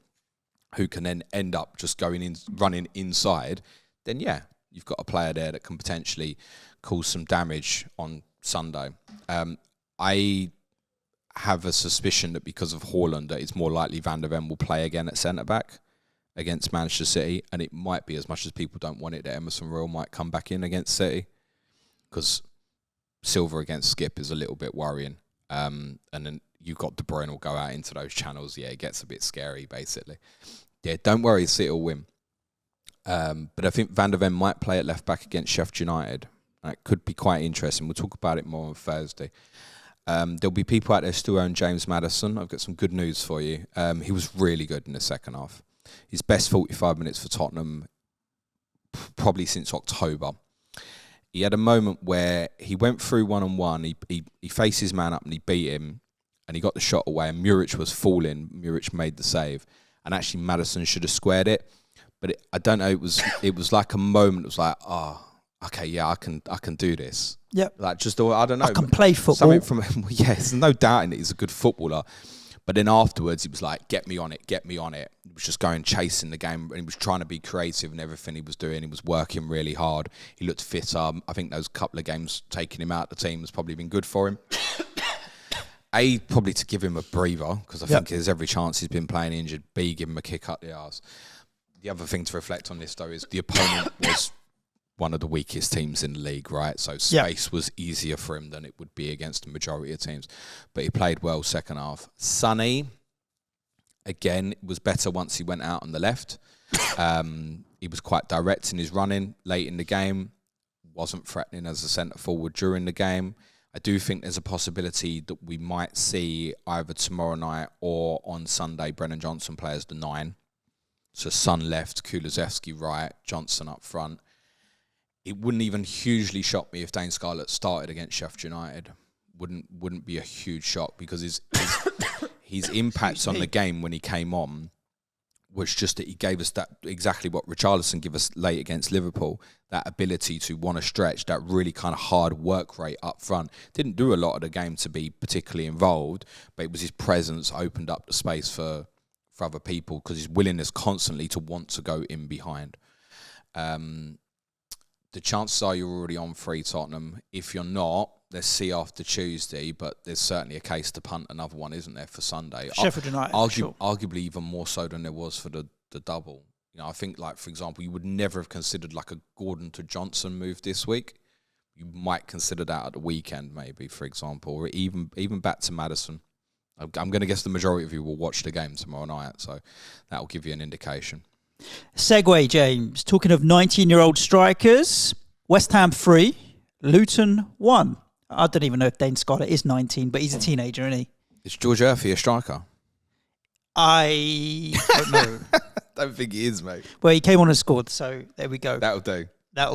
who can then end up just going in, running inside, then yeah, you've got a player there that can potentially cause some damage on Sunday. I have a suspicion that because of Haaland, that it's more likely Van der Ven will play again at centre-back against Manchester City, and it might be, as much as people don't want it, that Emerson Royal might come back in against City, because Silva against Skip is a little bit worrying. And then you've got De Bruyne will go out into those channels. Yeah, it gets a bit scary, basically. Yeah, don't worry, City will win. But I think Van der Ven might play at left-back against Sheffield United. That could be quite interesting. We'll talk about it more on Thursday. There'll be people out there still own James Maddison. I've got some good news for you. He was really good in the second half. His best 45 minutes for Tottenham probably since October. He had a moment where he went through one-on-one, he faced his man up and he beat him, and he got the shot away, and Muric was falling. Muric made the save, and actually Maddison should have squared it. But I don't know, it was like a moment, it was like, okay, yeah, I can do this. Yep. Like, just, I don't know. I can play football. Something from, yeah, there's no doubting that he's a good footballer. But then afterwards, he was like, get me on it. He was just going chasing the game, and he was trying to be creative in everything he was doing. He was working really hard. He looked fitter. I think those couple of games taking him out of the team has probably been good for him. Probably to give him a breather, because I think there's every chance he's been playing injured. B, give him a kick up the arse. The other thing to reflect on this, though, is the opponent was one of the weakest teams in the league, right? So space was easier for him than it would be against the majority of teams. But he played well second half. Sonny, again, was better once he went out on the left. He was quite direct in his running late in the game. Wasn't threatening as a centre forward during the game. I do think there's a possibility that we might see either tomorrow night or on Sunday Brennan Johnson play as the 9. So Son left, Kulusevski right, Johnson up front. It wouldn't even hugely shock me if Dane Scarlett started against Sheffield United. Wouldn't be a huge shock, because his impact on the game when he came on was just that he gave us that exactly what Richarlison gave us late against Liverpool, that ability to want to stretch, that really kind of hard work rate up front. Didn't do a lot of the game to be particularly involved, but it was his presence opened up the space for other people, because his willingness constantly to want to go in behind. The chances are you're already on free, Tottenham. If you're not, let's see after Tuesday, but there's certainly a case to punt another one, isn't there, for Sunday? Sheffield United, arguably even more so than there was for the double. You know, I think, like, for example, you would never have considered like a Gordon to Johnson move this week. You might consider that at the weekend, maybe, for example, or even back to Maddison. I'm going to guess the majority of you will watch the game tomorrow night, so that will give you an indication. Segue, James. Talking of 19-year-old strikers, West Ham 3, Luton 1. I don't even know if Dane Scarlett is 19, but he's a teenager, isn't he? Is George Murphy a striker? I don't know. Don't think he is, mate. Well, he came on and scored, so there we go. That'll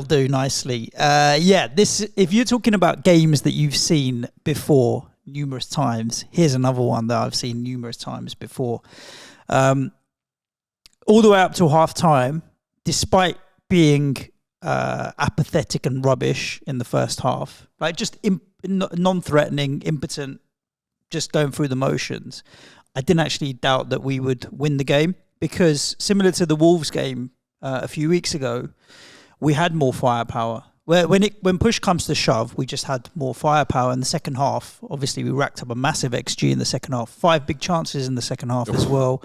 do nicely. This. If you're talking about games that you've seen before numerous times, here's another one that I've seen numerous times before. All the way up till half time, despite being apathetic and rubbish in the first half, like just non-threatening, impotent, just going through the motions, I didn't actually doubt that we would win the game, because similar to the Wolves game a few weeks ago, we had more firepower. When push comes to shove, we just had more firepower in the second half. Obviously, we racked up a massive XG in the second half. 5 big chances in the second half as well.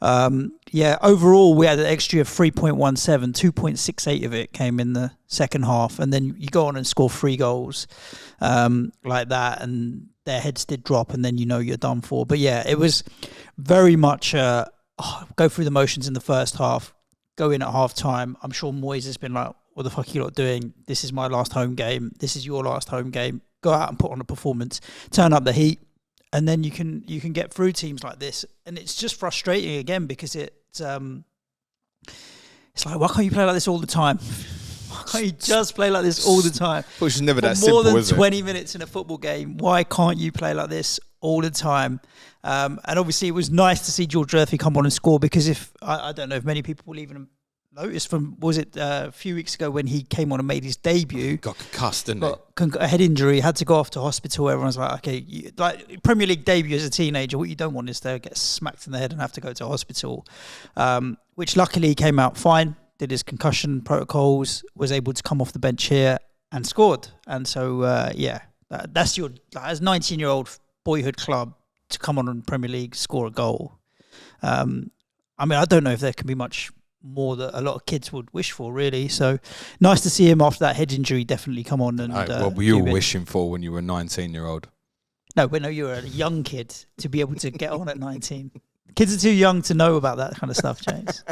Overall, we had an XG of 3.17. 2.68 of it came in the second half. And then you go on and score 3 goals like that, and their heads did drop, and then you're done for. But yeah, it was very much go through the motions in the first half, go in at half time. I'm sure Moyes has been like, what the fuck are you lot doing? This is my last home game. This is your last home game. Go out and put on a performance. Turn up the heat, and then you can get through teams like this. And it's just frustrating again, because it's like, why can't you play like this all the time? Why can't you just play like this all the time? Which is never that simple, more than 20 minutes in a football game. Why can't you play like this all the time? And obviously, it was nice to see George Murphy come on and score, because I don't know if many people will even noticed from, was it a few weeks ago when he came on and made his debut? Got concussed, didn't he? A head injury, had to go off to hospital. Everyone's like, okay, like Premier League debut as a teenager, what you don't want is to get smacked in the head and have to go to hospital. Which luckily he came out fine, did his concussion protocols, was able to come off the bench here and scored. And so, that's your, as 19-year-old boyhood club, to come on in Premier League, score a goal. I mean, I don't know if there can be much more that a lot of kids would wish for, really. So nice to see him after that head injury definitely come on. And what were you wishing for when you were a 19-year-old? No, you were a young kid to be able to get on at 19. Kids are too young to know about that kind of stuff, James.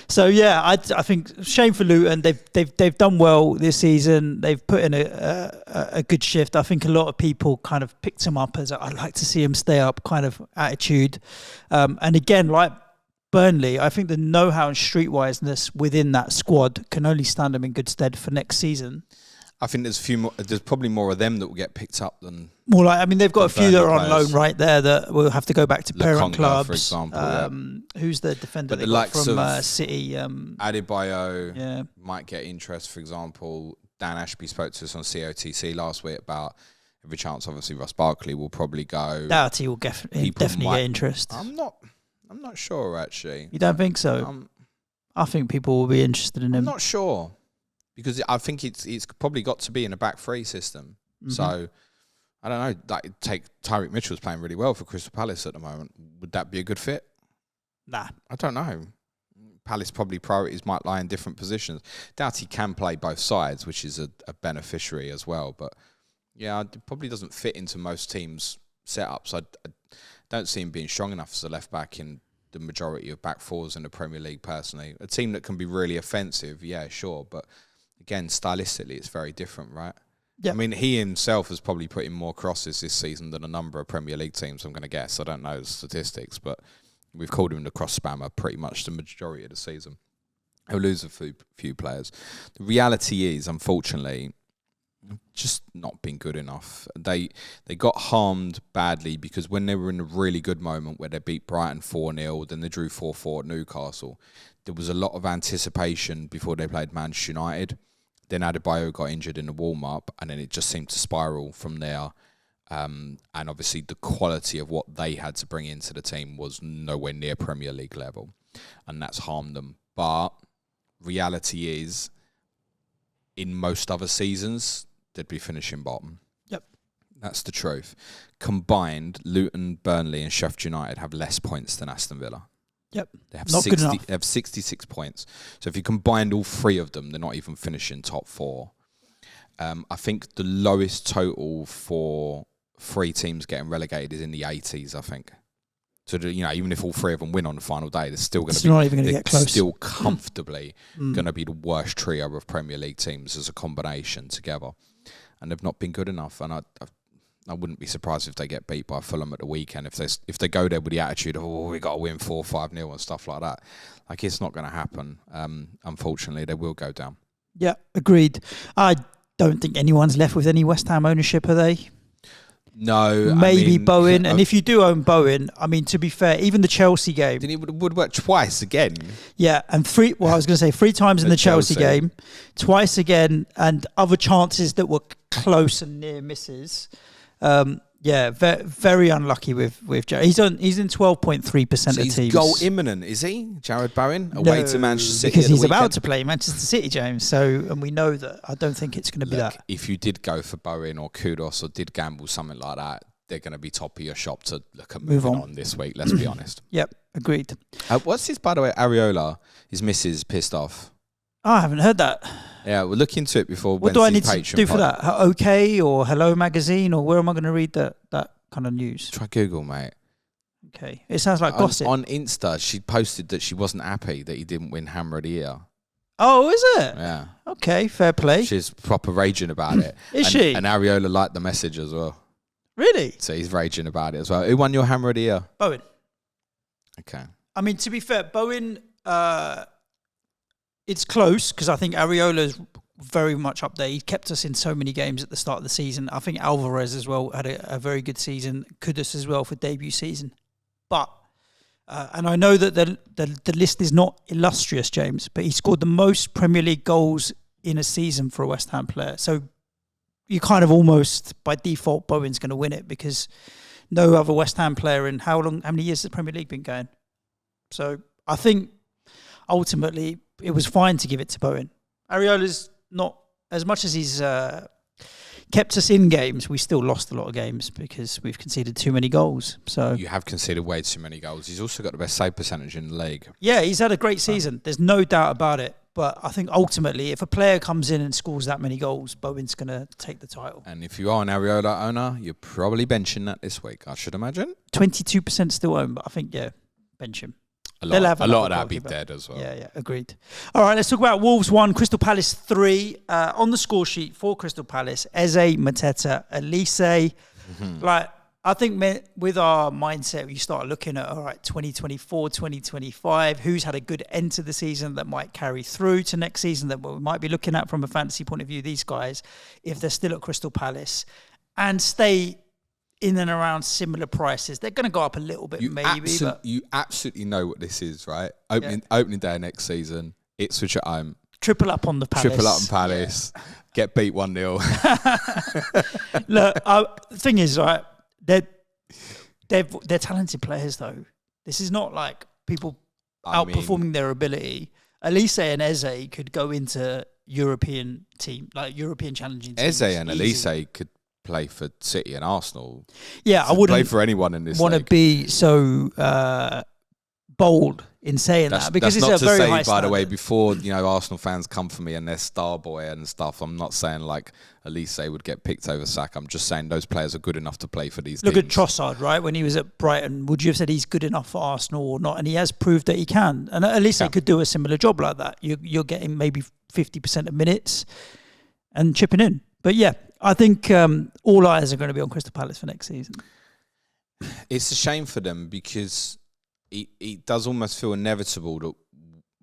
So yeah, I think shame for Luton. They've done well this season. They've put in a good shift. I think a lot of people kind of picked him up as I'd like to see him stay up kind of attitude. And again, like Burnley, I think the know-how and streetwiseness within that squad can only stand them in good stead for next season. I think there's probably more of them that will get picked up than more like. I mean, they've got a few that are on loan right there that will have to go back to parent clubs. For example, who's the defender they got from City? Adebayo might get interest. For example, Dan Ashby spoke to us on COTC last week about every chance. Obviously, Ross Barkley will probably go. Doughty will definitely get interest. I'm not sure, actually. You don't think so? I think people will be interested in him. I'm not sure, because I think it's probably got to be in a back three system. Mm-hmm. So, I don't know. Like, take Tyreek Mitchell's playing really well for Crystal Palace at the moment. Would that be a good fit? Nah. I don't know. Palace probably priorities might lie in different positions. Doughty can play both sides, which is a beneficiary as well. But, yeah, it probably doesn't fit into most teams' setups. I don't see him being strong enough as a left-back in the majority of back fours in the Premier League, personally. A team that can be really offensive, yeah, sure. But, again, stylistically, it's very different, right? Yep. I mean, he himself has probably put in more crosses this season than a number of Premier League teams, I'm going to guess. I don't know the statistics, but we've called him the cross spammer pretty much the majority of the season. He'll lose a few players. The reality is, unfortunately, just not been good enough. They got harmed badly because when they were in a really good moment where they beat Brighton 4-0, then they drew 4-4 at Newcastle, there was a lot of anticipation before they played Manchester United. Then Adebayo got injured in the warm-up, and then it just seemed to spiral from there. And obviously the quality of what they had to bring into the team was nowhere near Premier League level, and that's harmed them. But reality is, in most other seasons, they'd be finishing bottom. Yep. That's the truth. Combined, Luton, Burnley and Sheffield United have less points than Aston Villa. Yep. They have 66 points. So if you combined all three of them, they're not even finishing top four. I think the lowest total for 3 teams getting relegated is in the 80s, I think. So, even if all 3 of them win on the final day, they're still going to be... not even going to get close. Still comfortably going to be the worst trio of Premier League teams as a combination together. And they've not been good enough. And I wouldn't be surprised if they get beat by Fulham at the weekend. If they go there with the attitude of, we got to win 4-5-0 and stuff like that. Like, it's not going to happen. Unfortunately, they will go down. Yeah, agreed. I don't think anyone's left with any West Ham ownership, are they? No. Maybe Bowen. And if you do own Bowen, I mean, to be fair, even the Chelsea game... Then he would work twice again. Yeah, and 3 times in the Chelsea game, twice again, and other chances that were close and near misses. Yeah, very unlucky with Jared. He's in 12.3% of he's teams. Goal imminent, is he? Jared Bowen away to Manchester City because he's about about to play Manchester City, James. So, and we know that. I don't think it's going to be that. If you did go for Bowen or Kudos or did gamble something like that, they're going to be top of your shop to look at moving on this week. Let's be honest. Yep, agreed. What's this, by the way? Areola, his missus pissed off. Oh, I haven't heard that. Yeah, we'll look into it before. What do I need to do for that? OK or Hello Magazine, or where am I going to read that kind of news? Try Google, mate. Okay, it sounds like gossip. On Insta, she posted that she wasn't happy that he didn't win Hammer of the Year. Oh, is it? Yeah. Okay, fair play. She's proper raging about it. She? And Areola liked the message as well. Really? So he's raging about it as well. Who won your Hammer of the Year? Bowen. Okay. I mean, to be fair, Bowen, it's close because I think Areola's very much up there. He kept us in so many games at the start of the season. I think Alvarez as well had a very good season. Kudus as well for debut season. But, and I know that the list is not illustrious, James, but he scored the most Premier League goals in a season for a West Ham player. So you kind of almost, by default, Bowen's going to win it because no other West Ham player in how many years has the Premier League been going? So I think ultimately it was fine to give it to Bowen. Areola's not, as much as he's kept us in games, we still lost a lot of games because we've conceded too many goals. So you have conceded way too many goals. He's also got the best save percentage in the league. Yeah, he's had a great season. There's no doubt about it. But I think ultimately, if a player comes in and scores that many goals, Bowen's going to take the title. And if you are an Areola owner, you're probably benching that this week, I should imagine. 22% still own, but I think, yeah, bench him. A lot of that be dead as well. Yeah, agreed. All right, let's talk about Wolves 1, Crystal Palace 3. On the score sheet for Crystal Palace, Eze, Mateta, Elise. Like, I think with our mindset, you start looking at, all right, 2024, 2025, who's had a good end to the season that might carry through to next season that we might be looking at from a fantasy point of view, these guys, if they're still at Crystal Palace and stay in and around similar prices. They're going to go up a little bit, but you absolutely know what this is, right? Opening day next season, Ipswich at home. Triple up on the Palace. Triple up on Palace. Yeah. Get beat 1-0. Look, the thing is, right, they're talented players, though. This is not like people outperforming their ability. Elise and Eze could go into European challenging teams. Eze and Elise could play for City and Arsenal. Yeah, I wouldn't play for anyone in this want to be so bold in saying that because it's a very high standard. By the way, before Arsenal fans come for me and their star boy and stuff, I'm not saying like Elise would get picked over Saka. I'm just saying those players are good enough to play for these teams. Look at Trossard, right? When he was at Brighton, would you have said he's good enough for Arsenal or not? And he has proved that he can. And Elise could do a similar job like that. You're getting maybe 50% of minutes and chipping in. But yeah, I think all eyes are going to be on Crystal Palace for next season. It's a shame for them because it does almost feel inevitable that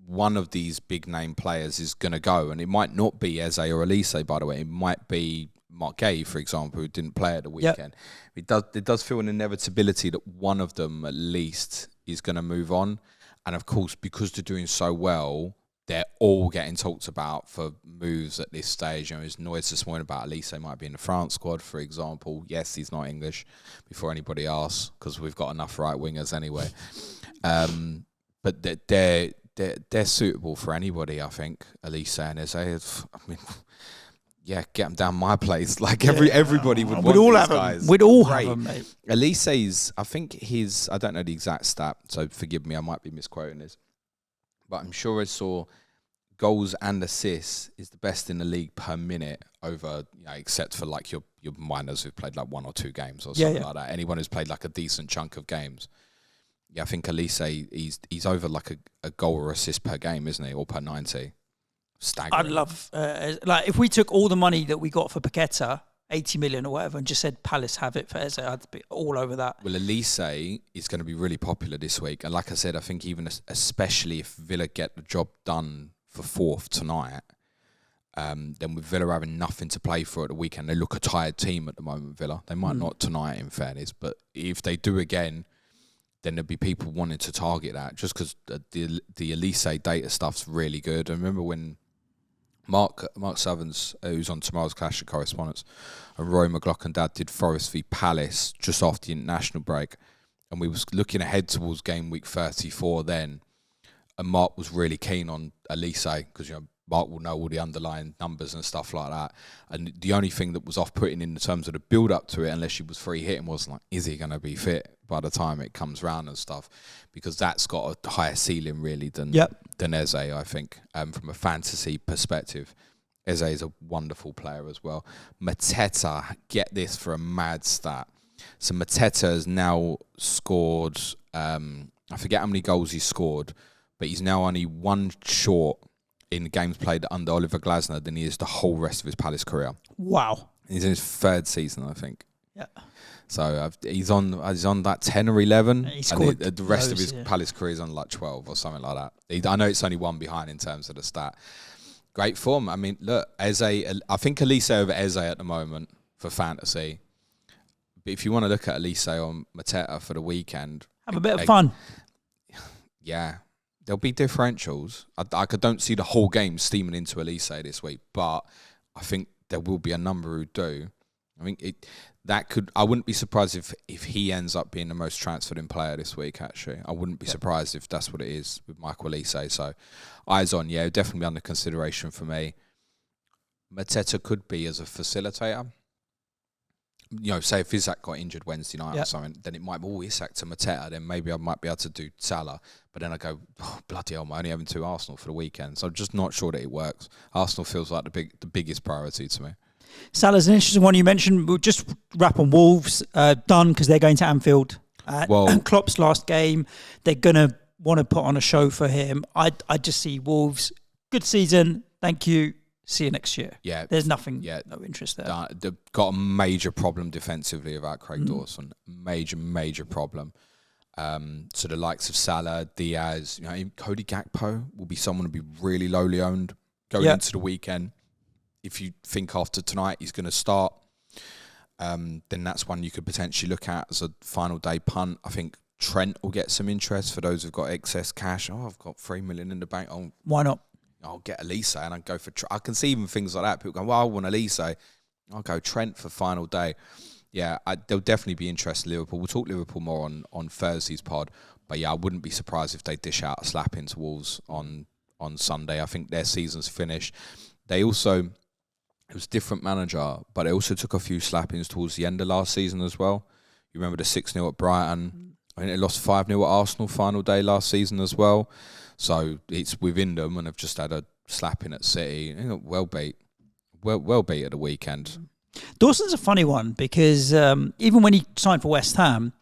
one of these big name players is going to go, and it might not be Eze or Elise, by the way. It might be Mark Gay, for example, who didn't play at the weekend. Yep. It does feel an inevitability that one of them at least is going to move on, and of course, because they're doing so well, they're all getting talked about for moves at this stage. There's noise this morning about Elise might be in the France squad, for example. Yes, he's not English, before anybody asks, because we've got enough right wingers anyway. But they're suitable for anybody, I think. Elise and Eze. I mean, yeah, get them down my place. Like everybody would want these guys. We'd all have them, mate. Elise's, I think I don't know the exact stat, so forgive me, I might be misquoting this. But I'm sure I saw goals and assists is the best in the league per minute over, except for like your minors who've played like 1 or 2 games or something like that. Anyone who's played like a decent chunk of games. Yeah, I think Elise, he's over like a goal or assist per game, isn't he? Or per 90. Staggering. I'd love, if we took all the money that we got for Paqueta, 80 million or whatever, and just said Palace have it for Eze, I'd be all over that. Well, Elise is going to be really popular this week. And like I said, I think even especially if Villa get the job done for 4th tonight, then with Villa having nothing to play for at the weekend, they look a tired team at the moment, Villa. They might not tonight, in fairness, but if they do again, then there'll be people wanting to target that just because the Elise data stuff's really good. I remember when Mark Southerns, who's on tomorrow's Clash of Correspondence, and Roy McLaughlin Dad did Forest v Palace just after the international break, and we was looking ahead towards game week 34 then, and Mark was really keen on Elise because Mark will know all the underlying numbers and stuff like that, and the only thing that was off-putting in terms of the build-up to it, unless she was free hitting, was like, is he going to be fit by the time it comes round and stuff, because that's got a higher ceiling really than Eze, I think, from a fantasy perspective. Eze is a wonderful player as well. Mateta, get this for a mad stat. So Mateta has now scored, I forget how many goals he scored, but he's now only one short in games played under Oliver Glasner than he is the whole rest of his Palace career. Wow. He's in his third season, I think. Yeah. So he's on like 10 or 11, and the rest of his Palace career is on like 12 or something like that. I know it's only one behind in terms of the stat. Great form. I mean, look, Eze, I think Elise over Eze at the moment for fantasy. But if you want to look at Elise on Mateta for the weekend, have a bit of fun. Yeah. There'll be differentials. I don't see the whole game steaming into Elise this week, but I think there will be a number who do. I think I wouldn't be surprised if he ends up being the most transferred in player this week, actually. I wouldn't be surprised if that's what it is with Michael Elise. So eyes on, definitely under consideration for me. Mateta could be as a facilitator. Say if Isak got injured Wednesday night or something, then it might be, Isak to Mateta, then maybe I might be able to do Salah. But then I go, bloody hell, I'm only having 2 Arsenal for the weekend. So I'm just not sure that it works. Arsenal feels like the biggest priority to me. Salah's an interesting one you mentioned. We'll just wrap on Wolves, done because they're going to Anfield. Klopp's last game, they're going to want to put on a show for him. I just see Wolves, good season, thank you. See you next year. Yeah, there's nothing. Yeah, no interest there. They've got a major problem defensively about Craig Dawson. Major problem. So the likes of Salah, Diaz, Cody Gakpo will be someone to be really lowly owned going into the weekend. If you think after tonight he's going to start, then that's one you could potentially look at as a final day punt. I think Trent will get some interest for those who've got excess cash. I've got 3 million in the bank. Why not? I'll get Elise and I'll go for... I can see even things like that. People go, well, I want Elise. I'll go Trent for final day. Yeah, they'll definitely be interested in Liverpool. We'll talk Liverpool more on Thursday's pod. But yeah, I wouldn't be surprised if they dish out a slap into Wolves on Sunday. I think their season's finished. They also... It was a different manager, but they also took a few slappings towards the end of last season as well. You remember the 6-0 at Brighton. I think they lost 5-0 at Arsenal final day last season as well. So it's within them, and they've just had a slapping at City. Well beat at the weekend. Dawson's a funny one because even when he signed for West Ham,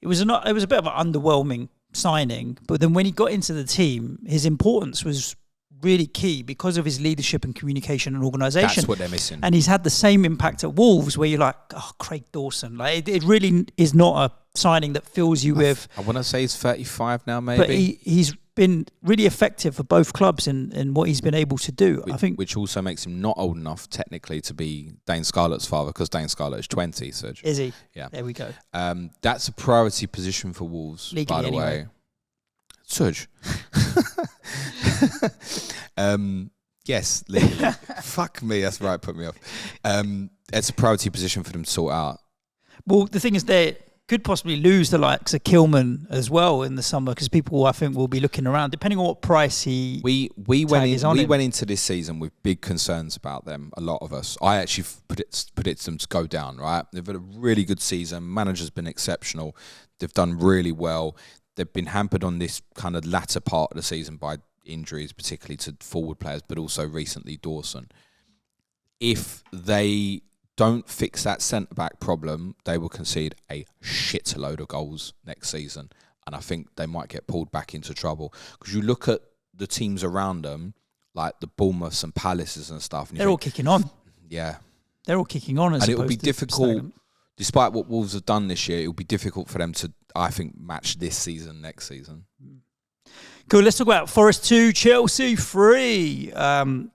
it was a bit of an underwhelming signing. But then when he got into the team, his importance was really key because of his leadership and communication and organisation. That's what they're missing. And he's had the same impact at Wolves, where you're like, Craig Dawson. Like it really is not a signing that fills you with. I want to say he's 35 now, maybe. But he's been really effective for both clubs in what he's been able to do. I think, which also makes him not old enough technically to be Dane Scarlett's father, because Dane Scarlett is 20. Suj. Is he? Yeah. There we go. That's a priority position for Wolves, legally, by the way. Suj. Yes, legally. Fuck me, that's right, put me off. It's a priority position for them to sort out. Well, the thing is, they could possibly lose the likes of Kilman as well in the summer, because people, I think, will be looking around, depending on what price he we went into this season with big concerns about them, a lot of us. I actually predicted them to go down, right? They've had a really good season. Manager's been exceptional. They've done really well. They've been hampered on this kind of latter part of the season by injuries, particularly to forward players, but also recently Dawson. If they don't fix that centre-back problem, they will concede a shitload of goals next season. And I think they might get pulled back into trouble. Because you look at the teams around them, like the Bournemouths and Palaces and stuff. And they're all kicking on. Yeah. They're all kicking on. And it will be difficult, despite what Wolves have done this year, it will be difficult for them to, I think, match this season next season. Cool. Let's talk about Forest 2, Chelsea 3.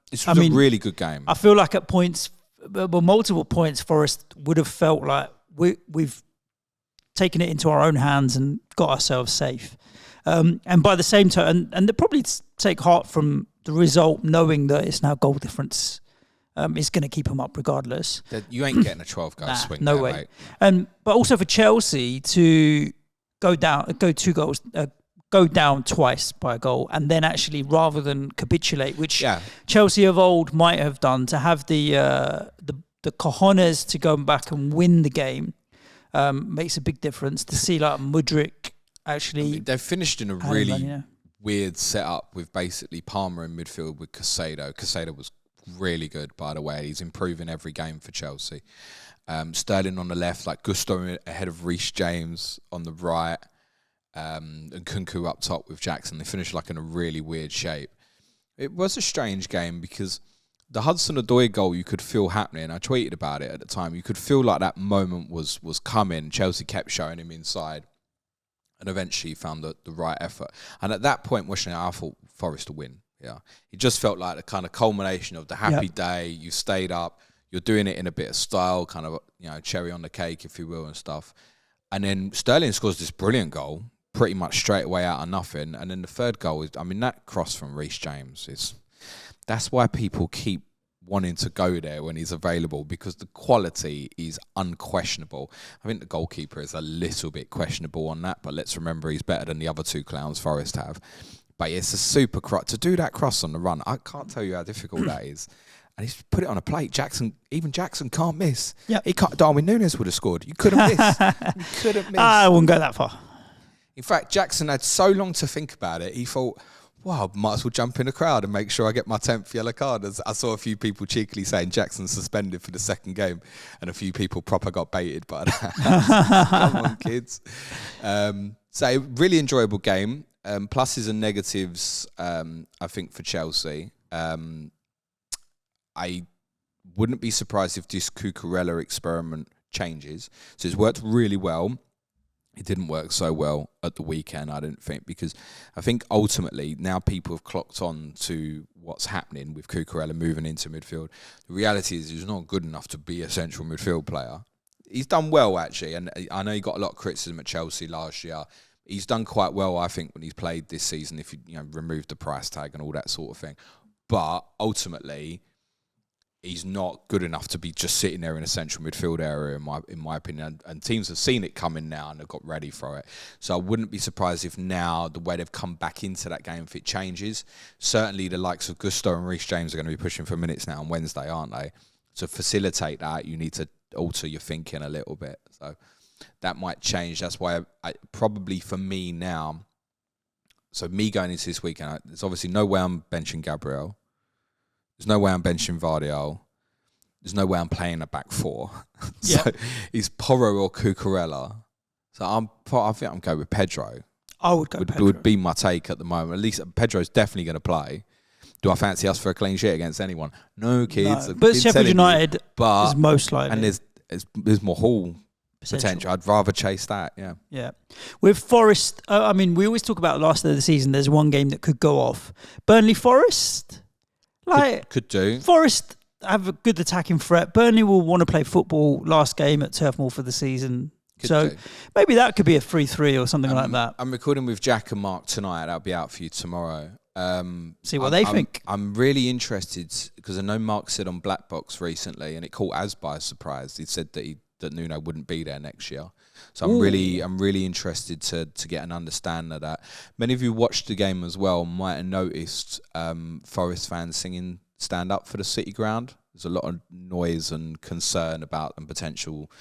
This was a really good game. I feel like at points, multiple points, Forest would have felt like we've taken it into our own hands and got ourselves safe. And by the same time, and they probably take heart from the result, knowing that it's now goal difference, is going to keep them up regardless. You ain't getting a 12-goal swing. No there, way. Mate. But also for Chelsea to go down 2 goals, go down twice by a goal, and then actually rather than capitulate, which Chelsea of old might have done, to have the cojones to go back and win the game makes a big difference. To see like Mudryk actually, they finished in a really weird setup with basically Palmer in midfield with Caicedo. Caicedo was really good, by the way. He's improving every game for Chelsea. Sterling on the left, like Gusto ahead of Reece James on the right. And Kunku up top with Jackson. They finished like in a really weird shape. It was a strange game because the Hudson-Odoi goal you could feel happening. I tweeted about it at the time. You could feel like that moment was coming. Chelsea kept showing him inside and eventually found the right effort. And at that point, watching it, I thought Forest will win. Yeah, it just felt like the kind of culmination of the happy day. You stayed up. You're doing it in a bit of style, kind of, cherry on the cake, if you will, and stuff. And then Sterling scores this brilliant goal, pretty much straight away out of nothing. And then the third goal is, that cross from Reece James that's why people keep wanting to go there when he's available, because the quality is unquestionable. I think the goalkeeper is a little bit questionable on that, but let's remember he's better than the other 2 clowns Forest have. But it's a super cross. To do that cross on the run, I can't tell you how difficult that is. And he's put it on a plate. Even Jackson can't miss. Yep. Darwin Núñez would have scored. You couldn't miss. You couldn't miss. I wouldn't go that far. In fact, Jackson had so long to think about it, he thought, wow, might as well jump in the crowd and make sure I get my 10th yellow card. I saw a few people cheekily saying Jackson's suspended for the second game, and a few people proper got baited by that. Come on, kids. So, really enjoyable game. Pluses and negatives, I think, for Chelsea. I wouldn't be surprised if this Cucurella experiment changes. So it's worked really well. It didn't work so well at the weekend, I didn't think, because I think ultimately now people have clocked on to what's happening with Cucurella moving into midfield. The reality is he's not good enough to be a central midfield player. He's done well, actually, and I know he got a lot of criticism at Chelsea last year. He's done quite well, I think, when he's played this season, if you remove the price tag and all that sort of thing. But ultimately, he's not good enough to be just sitting there in a central midfield area, in my opinion. And teams have seen it coming now and have got ready for it. So I wouldn't be surprised if now the way they've come back into that game, if it changes. Certainly the likes of Gusto and Reece James are going to be pushing for minutes now on Wednesday, aren't they? To facilitate that, you need to alter your thinking a little bit. So that might change. That's why I probably for me now, so me going into this weekend, there's obviously no way I'm benching Gabriel. There's no way I'm benching Vardiol. There's no way I'm playing a back 4. So it's Porro or Cucurella. So I think I'm going with Pedro. I would go Pedro. Would be my take at the moment. At least Pedro's definitely going to play. Do I fancy us for a clean sheet against anyone? No, kids. No. But Sheffield United is most likely. And there's more Hall potential. I'd rather chase that, yeah. Yeah. With Forest, we always talk about last of the season, there's one game that could go off. Burnley Forest? Could do. Forest have a good attacking threat. Burnley will want to play football last game at Turf Moor for the season. Maybe that could be a 3-3 or something like that. I'm recording with Jack and Mark tonight. That'll be out for you tomorrow. See what they think. I'm really interested because I know Mark said on Black Box recently, and it caught Az by surprise. He said that Nuno wouldn't be there next year. So I'm really interested to get an understanding of that. Many of you watched the game as well might have noticed Forest fans singing "Stand Up for the City Ground." There's a lot of noise and concern about and potential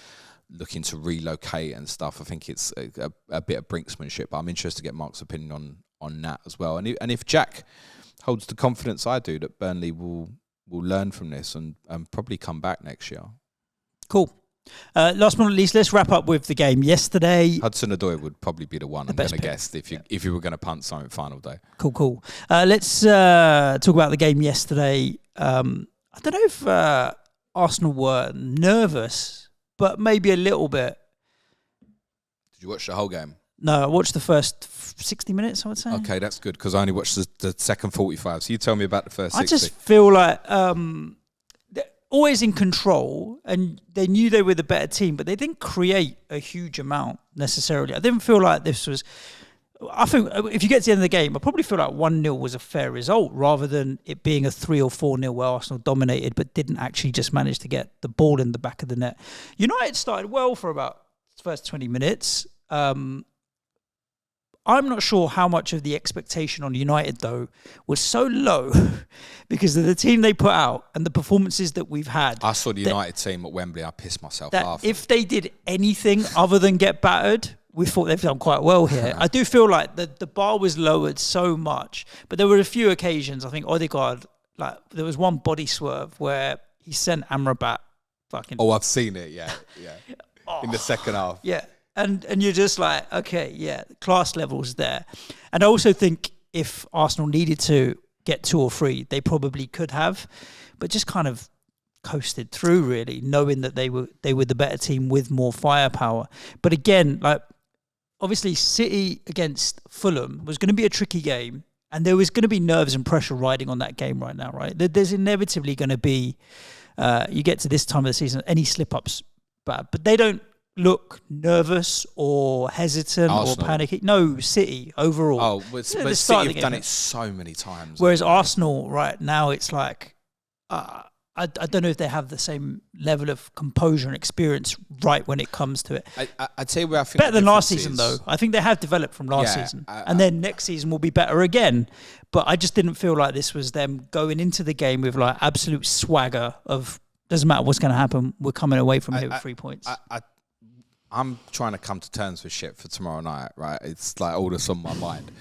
looking to relocate and stuff. I think it's a bit of brinksmanship, but I'm interested to get Mark's opinion on that as well. And if Jack holds the confidence I do that Burnley will learn from this and probably come back next year. Cool. Last but not least, let's wrap up with the game yesterday. Hudson-Odoi would probably be the one I'm going to guess if you were going to punt something final day. Cool. Let's talk about the game yesterday. I don't know if Arsenal were nervous, but maybe a little bit. Did you watch the whole game? No, I watched the first 60 minutes, I would say. Okay, that's good, because I only watched the second 45. So you tell me about the first 60. I just feel like they're always in control, and they knew they were the better team, but they didn't create a huge amount necessarily. I didn't feel like this was... I think if you get to the end of the game, I probably feel like 1-0 was a fair result rather than it being a 3 or 4-0 where Arsenal dominated but didn't actually just manage to get the ball in the back of the net. United started well for about the first 20 minutes. I'm not sure how much of the expectation on United, though, was so low because of the team they put out and the performances that we've had. I saw the United team at Wembley. I pissed myself laughing. If they did anything other than get battered, we thought they've done quite well here. I do feel like the bar was lowered so much, but there were a few occasions. I think Odegaard, there was one body swerve where he sent Amrabat fucking. Oh, I've seen it. Yeah. In the second half. Yeah, and you're just like, okay, yeah, class levels there. And I also think if Arsenal needed to get 2 or 3, they probably could have, but just kind of coasted through, really, knowing that they were the better team with more firepower. But again, obviously, City against Fulham was going to be a tricky game, and there was going to be nerves and pressure riding on that game right now, right? There's inevitably going to be, you get to this time of the season, any slip-ups bad, but they don't look nervous or hesitant Arsenal. or panicky. No, City overall. Oh, but City have done it so many times. Whereas Arsenal, right now, it's like... I don't know if they have the same level of composure and experience right when it comes to it. I'd say where I think better than last season, though. I think they have developed from last season, and then next season will be better again. But I just didn't feel like this was them going into the game with absolute swagger of doesn't matter what's going to happen. We're coming away from here with 3 points. I'm trying to come to terms with shit for tomorrow night, right? It's all that's on my mind.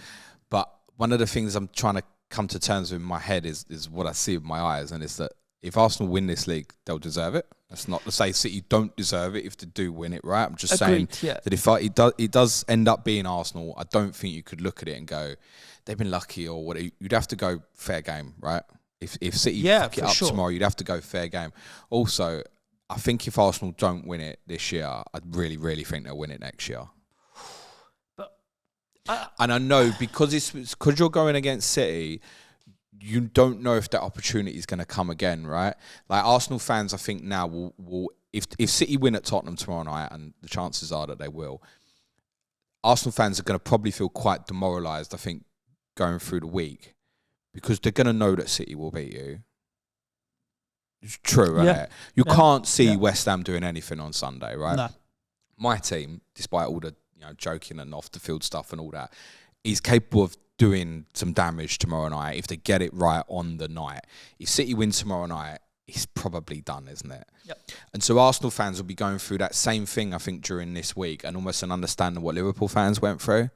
But one of the things I'm trying to come to terms with in my head is what I see with my eyes, and it's that if Arsenal win this league, they'll deserve it. That's not to say City don't deserve it if they do win it, right? I'm just saying that if it does end up being Arsenal, I don't think you could look at it and go, they've been lucky or what. You'd have to go fair game, right? If City fuck it up tomorrow, you'd have to go fair game. Also, I think if Arsenal don't win it this year, I really, really think they'll win it next year. And I know because you're going against City, you don't know if that opportunity is going to come again, right? Like Arsenal fans, I think now will if City win at Tottenham tomorrow night, and the chances are that they will, Arsenal fans are going to probably feel quite demoralised, I think, going through the week because they're going to know that City will beat you. It's true, right? Yeah. You can't see West Ham doing anything on Sunday, right? No. My team, despite all the joking and off the field stuff and all that, is capable of doing some damage tomorrow night if they get it right on the night. If City wins tomorrow night, it's probably done, isn't it? Yep. And so Arsenal fans will be going through that same thing, I think, during this week, and almost an understanding what Liverpool fans went through.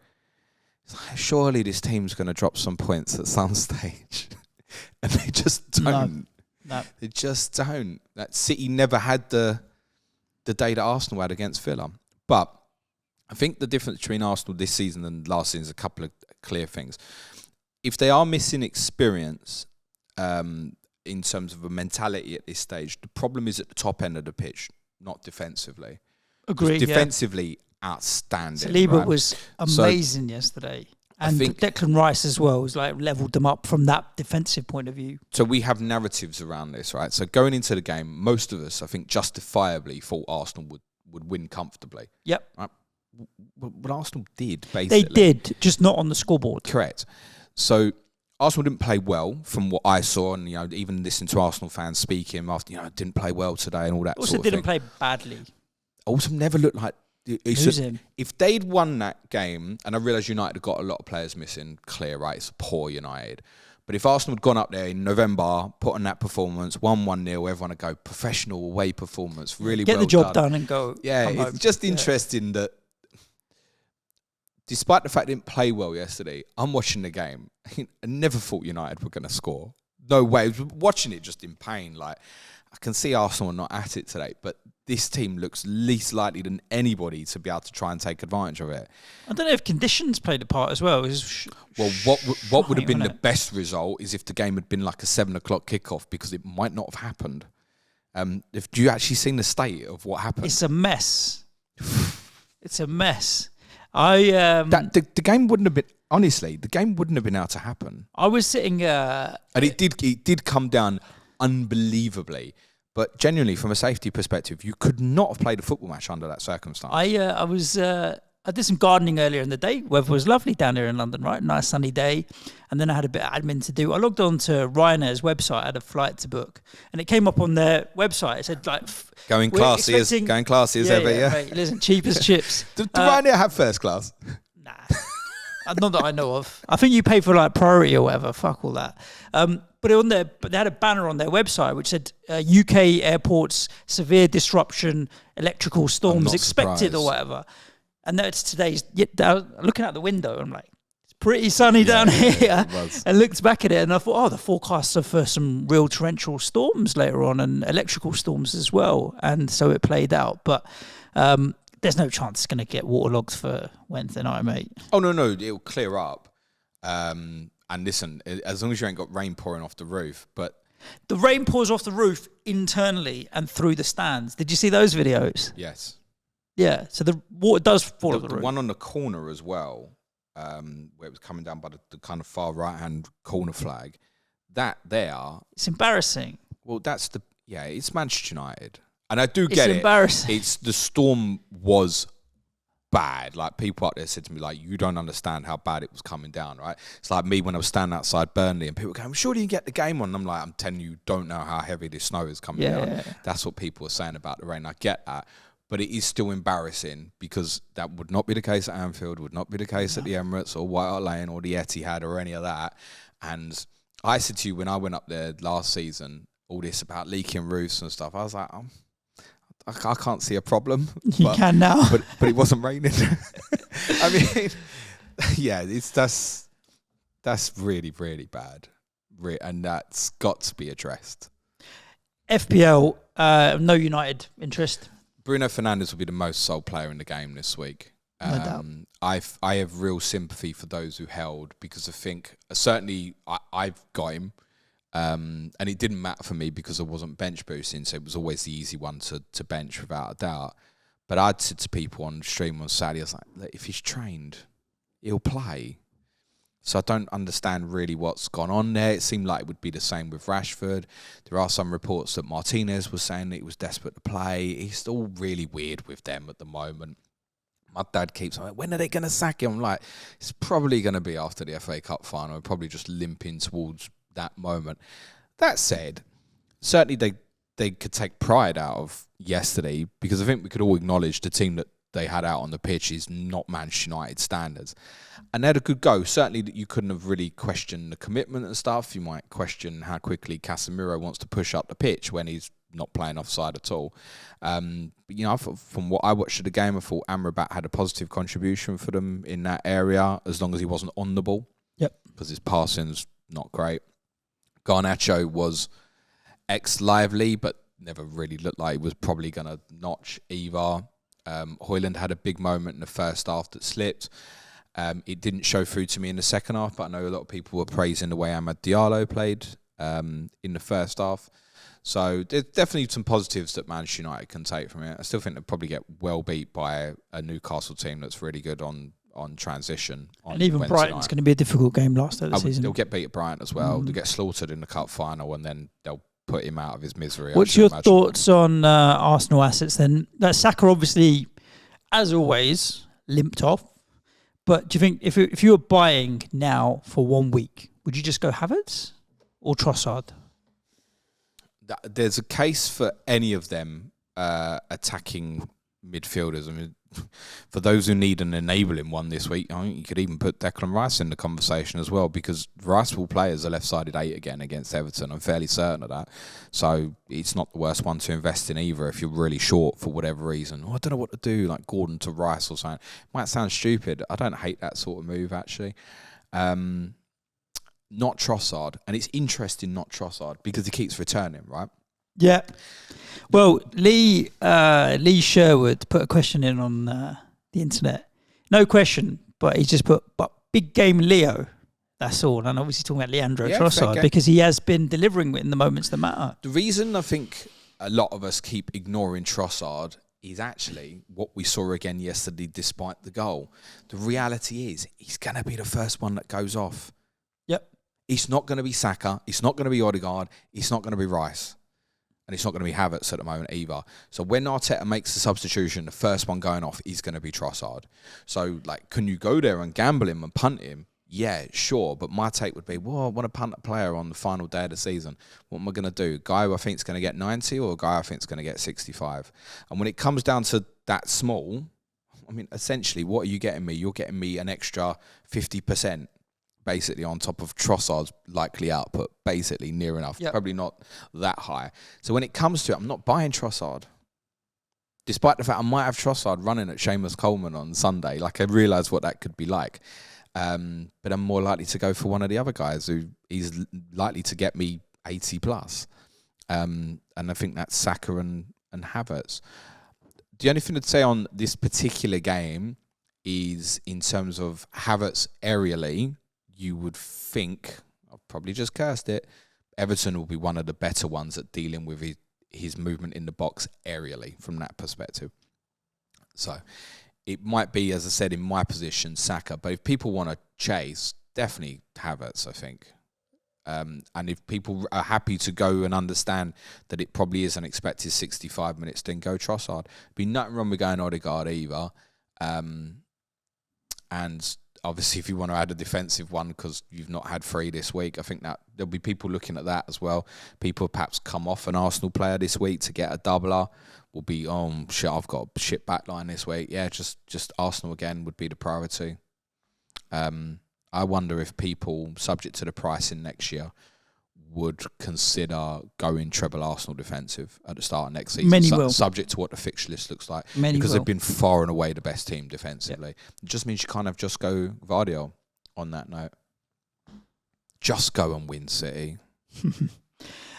It's like, surely this team's going to drop some points at some stage. And they just don't. No. They just don't. That City never had the day that Arsenal had against Villa. But I think the difference between Arsenal this season and last season is a couple of clear things. If they are missing experience in terms of a mentality at this stage, the problem is at the top end of the pitch, not defensively. Agreed. Defensively, outstanding. Saliba was amazing yesterday. And Declan Rice as well was leveled them up from that defensive point of view. So we have narratives around this, right? So going into the game, most of us, I think, justifiably thought Arsenal would win comfortably. Yep. Right? What Arsenal did, basically. They did, just not on the scoreboard. Correct. So Arsenal didn't play well from what I saw, and even listening to Arsenal fans speaking after, didn't play well today and all that also sort of thing. Also didn't play badly. Also never looked like... If they'd won that game, and I realise United have got a lot of players missing, clear, right? It's poor United. But if Arsenal had gone up there in November, put on that performance, 1-1-0, everyone would go, professional away performance, really well done. Get the job done and go. Yeah, it's just interesting that despite the fact they didn't play well yesterday, I'm watching the game. I never thought United were going to score. No way. I was watching it just in pain. I can see Arsenal not at it today, but this team looks least likely than anybody to be able to try and take advantage of it. I don't know if conditions played a part as well. What would have been the best result is if the game had been a 7:00 kickoff, because it might not have happened. Do you actually seen the state of what happened? It's a mess. It's a mess. The game wouldn't have been, honestly, the game wouldn't have been able to happen. I was sitting... and it did come down unbelievably. But genuinely, from a safety perspective, you could not have played a football match under that circumstance. I was I did some gardening earlier in the day. Weather was lovely down here in London, right? Nice sunny day. And then I had a bit of admin to do. I logged on to Ryanair's website. I had a flight to book. And it came up on their website. It said, like... Going classy as ever, yeah. Mate, listen, cheap as chips. Do Ryanair have first class? Nah. Not that I know of. I think you pay for like priority or whatever. Fuck all that. But they had a banner on their website which said UK airports, severe disruption, electrical storms expected surprised. or whatever. And that's today's. I was looking out the window, I'm like, it's pretty sunny down here. And looked back at it and I thought, the forecasts are for some real torrential storms later on and electrical storms as well. And so it played out. But there's no chance it's going to get waterlogged for Wednesday night, mate. Oh, no, it'll clear up. And listen, as long as you ain't got rain pouring off the roof, but... The rain pours off the roof internally and through the stands. Did you see those videos? Yes. Yeah, so the water does fall off the roof. The one on the corner as well, where it was coming down by the kind of far right-hand corner flag, that there... It's embarrassing. Well, it's Manchester United. And I do get it. It's embarrassing. The storm was bad. Like, people up there said to me, like, you don't understand how bad it was coming down, right? It's like me when I was standing outside Burnley and people were going, I'm sure you can get the game on. And I'm like, I'm telling you, don't know how heavy this snow is coming down. Yeah. That's what people are saying about the rain. I get that. But it is still embarrassing because that would not be the case at Anfield, would not be the case at the Emirates or White Hart Lane or the Etihad or any of that. And I said to you when I went up there last season, all this about leaking roofs and stuff, I was like, I can't see a problem. You can now. But it wasn't raining. I mean, yeah, that's really, really bad. And that's got to be addressed. FPL, no United interest. Bruno Fernandes will be the most sold player in the game this week. No doubt. I have real sympathy for those who held because I think, certainly I've got him. And it didn't matter for me because I wasn't bench boosting, so it was always the easy one to bench without a doubt. But I'd said to people on stream on Saturday, I was like, look, if he's trained, he'll play. So I don't understand really what's gone on there. It seemed like it would be the same with Rashford. There are some reports that Martinez was saying that he was desperate to play. It's all really weird with them at the moment. My dad keeps saying, when are they going to sack him? I'm like, it's probably going to be after the FA Cup final. We're probably just limping towards that moment. That said, certainly they could take pride out of yesterday because I think we could all acknowledge the team that they had out on the pitch is not Manchester United standards. And they had a good go. Certainly that you couldn't have really questioned the commitment and stuff. You might question how quickly Casemiro wants to push up the pitch when he's not playing offside at all. But, you know, from what I watched of the game, I thought Amrabat had a positive contribution for them in that area as long as he wasn't on the ball. Yep. Because his passing's not great. Garnacho was ex-lively, but never really looked like he was probably going to notch either. Højlund had a big moment in the first half that slipped. It didn't show through to me in the second half, but I know a lot of people were praising the way Amad Diallo played in the first half. So there's definitely some positives that Manchester United can take from it. I still think they'll probably get well beat by a Newcastle team that's really good on transition. And even Brighton's going to be a difficult game last of the season. They'll get beat at Brighton as well. They'll get slaughtered in the cup final, and then they'll put him out of his misery. What's your thoughts on Arsenal assets then? That Saka obviously, as always, limped off. But do you think if you were buying now for 1 week, would you just go Havertz or Trossard? There's a case for any of them attacking midfielders. I mean, for those who need an enabling one this week, I think you could even put Declan Rice in the conversation as well, because Rice will play as a left-sided 8 again against Everton. I'm fairly certain of that. So it's not the worst one to invest in either if you're really short for whatever reason. I don't know what to do, like Gordon to Rice or something. Might sound stupid. I don't hate that sort of move, actually. Not Trossard. And it's interesting not Trossard because he keeps returning, right? Yeah. Well, Lee Sherwood put a question in on the internet. No question, but he's just put, but big game Leo. That's all. And obviously talking about Leandro Trossard because he has been delivering in the moments that matter. The reason I think a lot of us keep ignoring Trossard is actually what we saw again yesterday despite the goal. The reality is he's going to be the first one that goes off. Yep. It's not going to be Saka. It's not going to be Odegaard. It's not going to be Rice. And it's not going to be Havertz at the moment either. So when Arteta makes the substitution, the first one going off is going to be Trossard. So, like, can you go there and gamble him and punt him? Yeah, sure. But my take would be, well, I want to punt a player on the final day of the season. What am I going to do? Guy who I think is going to get 90 or a guy I think is going to get 65? And when it comes down to that small, I mean, essentially, what are you getting me? You're getting me an extra 50%. Basically on top of Trossard's likely output, basically near enough, probably not that high. So when it comes to it, I'm not buying Trossard. Despite the fact I might have Trossard running at Seamus Coleman on Sunday, like I realise what that could be like. But I'm more likely to go for one of the other guys who is likely to get me 80 plus. And I think that's Saka and Havertz. The only thing to say on this particular game is in terms of Havertz aerially, you would think, I've probably just cursed it, Everton will be one of the better ones at dealing with his movement in the box aerially from that perspective. So it might be, as I said, in my position, Saka. But if people want to chase, definitely Havertz, I think. And if people are happy to go and understand that it probably is an expected 65 minutes, then go Trossard. Be nothing wrong with going Odegaard either. And obviously, if you want to add a defensive one because you've not had 3 this week, I think that there'll be people looking at that as well. People perhaps come off an Arsenal player this week to get a doubler. Will be, oh, shit, I've got a shit back line this week. Yeah, just Arsenal again would be the priority. I wonder if people, subject to the pricing next year, would consider going treble Arsenal defensive at the start of next season. Many will. Subject to what the fixture list looks like. Many because will. they've been far and away the best team defensively. Yep. It just means you kind of just go Vardiol on that note. Just go and win City.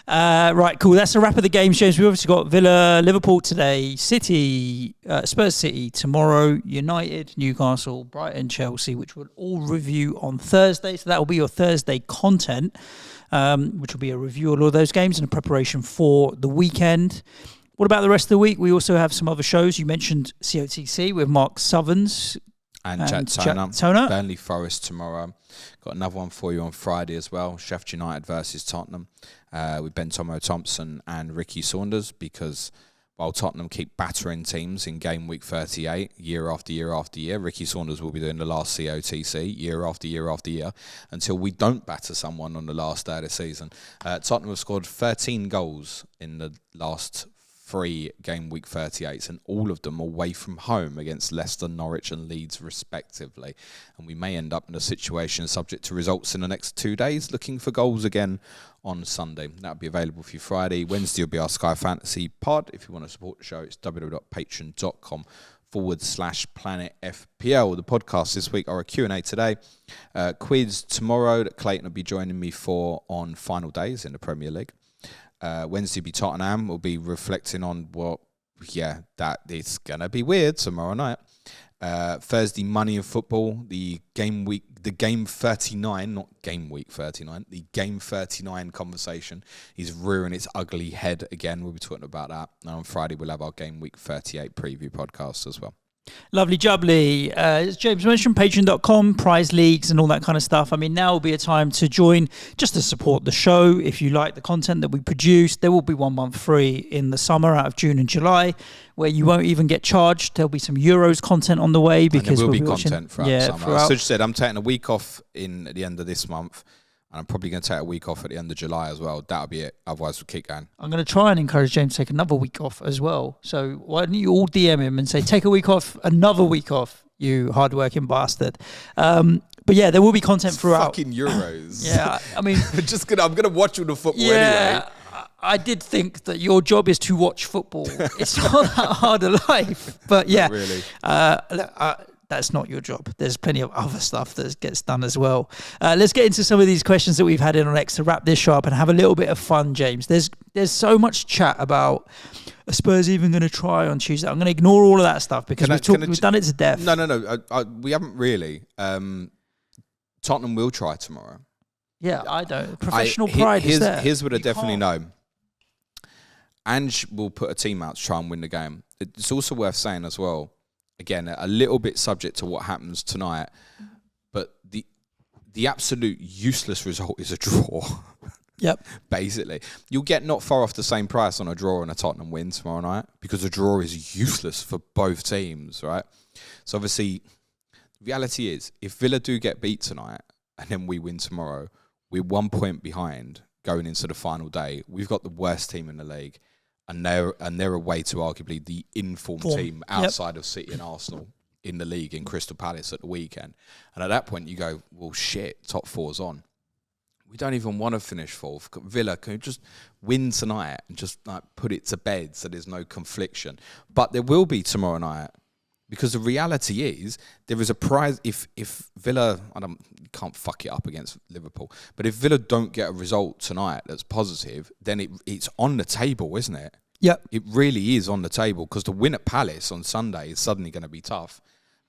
Right, cool. That's a wrap of the games, James. We've obviously got Villa, Liverpool today, City, Spurs City tomorrow, United, Newcastle, Brighton, Chelsea, which we'll all review on Thursday. So that will be your Thursday content. Which will be a review of all those games and a preparation for the weekend. What about the rest of the week? We also have some other shows. You mentioned COTC with Mark Southerns. And Jack Toner. Burnley Forest tomorrow. Got another one for you on Friday as well. Sheffield United versus Tottenham with Ben Tomo Thompson and Ricky Saunders, because while Tottenham keep battering teams in game week 38 year after year after year, Ricky Saunders will be doing the last COTC year after year after year until we don't batter someone on the last day of the season. Tottenham have scored 13 goals in the last 3 game week 38s, and all of them away from home against Leicester, Norwich and Leeds respectively. And we may end up in a situation subject to results in the next 2 days looking for goals again on Sunday. That'll be available for you Friday. Wednesday will be our Sky Fantasy pod. If you want to support the show, it's www.patreon.com/Planet FPL. The podcasts this week are a Q&A today, quiz tomorrow that Clayton will be joining me for on final days in the Premier League. Wednesday will be Tottenham. We'll be reflecting on that it's going to be weird tomorrow night. Thursday, Money in Football, the game 39, not game week 39, the game 39 conversation is rearing its ugly head again. We'll be talking about that. And on Friday, we'll have our game week 38 preview podcast as well. Lovely jubbly. As James mentioned, patreon.com, prize leagues and all that kind of stuff. I mean, now will be a time to join just to support the show. If you like the content that we produce, there will be 1 month free in the summer out of June and July where you won't even get charged. There'll be some Euros content on the way because there will be content throughout the summer. As Suj said, I'm taking a week off at the end of this month. And I'm probably going to take a week off at the end of July as well. That'll be it. Otherwise, we'll keep going. I'm going to try and encourage James to take another week off as well. So why don't you all DM him and say, take a week off, another week off, you hardworking bastard. But yeah, there will be content throughout. Fucking Euros. Yeah, I mean... I'm going to watch all the football anyway. I did think that your job is to watch football. It's not that hard a life. But yeah. Really? That's not your job. There's plenty of other stuff that gets done as well. Let's get into some of these questions that we've had in on X to wrap this show up and have a little bit of fun, James. There's so much chat about are Spurs even going to try on Tuesday. I'm going to ignore all of that stuff because we've done it to death. No. We haven't really. Tottenham will try tomorrow. Yeah, I don't. Professional pride is there. Here's what I definitely know. Ange will put a team out to try and win the game. It's also worth saying as well, again, a little bit subject to what happens tonight, but the absolute useless result is a draw. Yep. Basically, you'll get not far off the same price on a draw and a Tottenham win tomorrow night, because a draw is useless for both teams, right? So obviously, the reality is, if Villa do get beat tonight and then we win tomorrow, we're 1 point behind going into the final day. We've got the worst team in the league, and they're away to arguably the informed team outside of City and Arsenal in the league in Crystal Palace at the weekend. And at that point, you go, well, shit, top four's on. We don't even want to finish fourth. Villa can just win tonight and just like put it to bed so there's no confliction. But there will be tomorrow night, because the reality is there is a prize. If Villa, you can't fuck it up against Liverpool, but if Villa don't get a result tonight that's positive, then it's on the table, isn't it? Yep. It really is on the table, because the win at Palace on Sunday is suddenly going to be tough.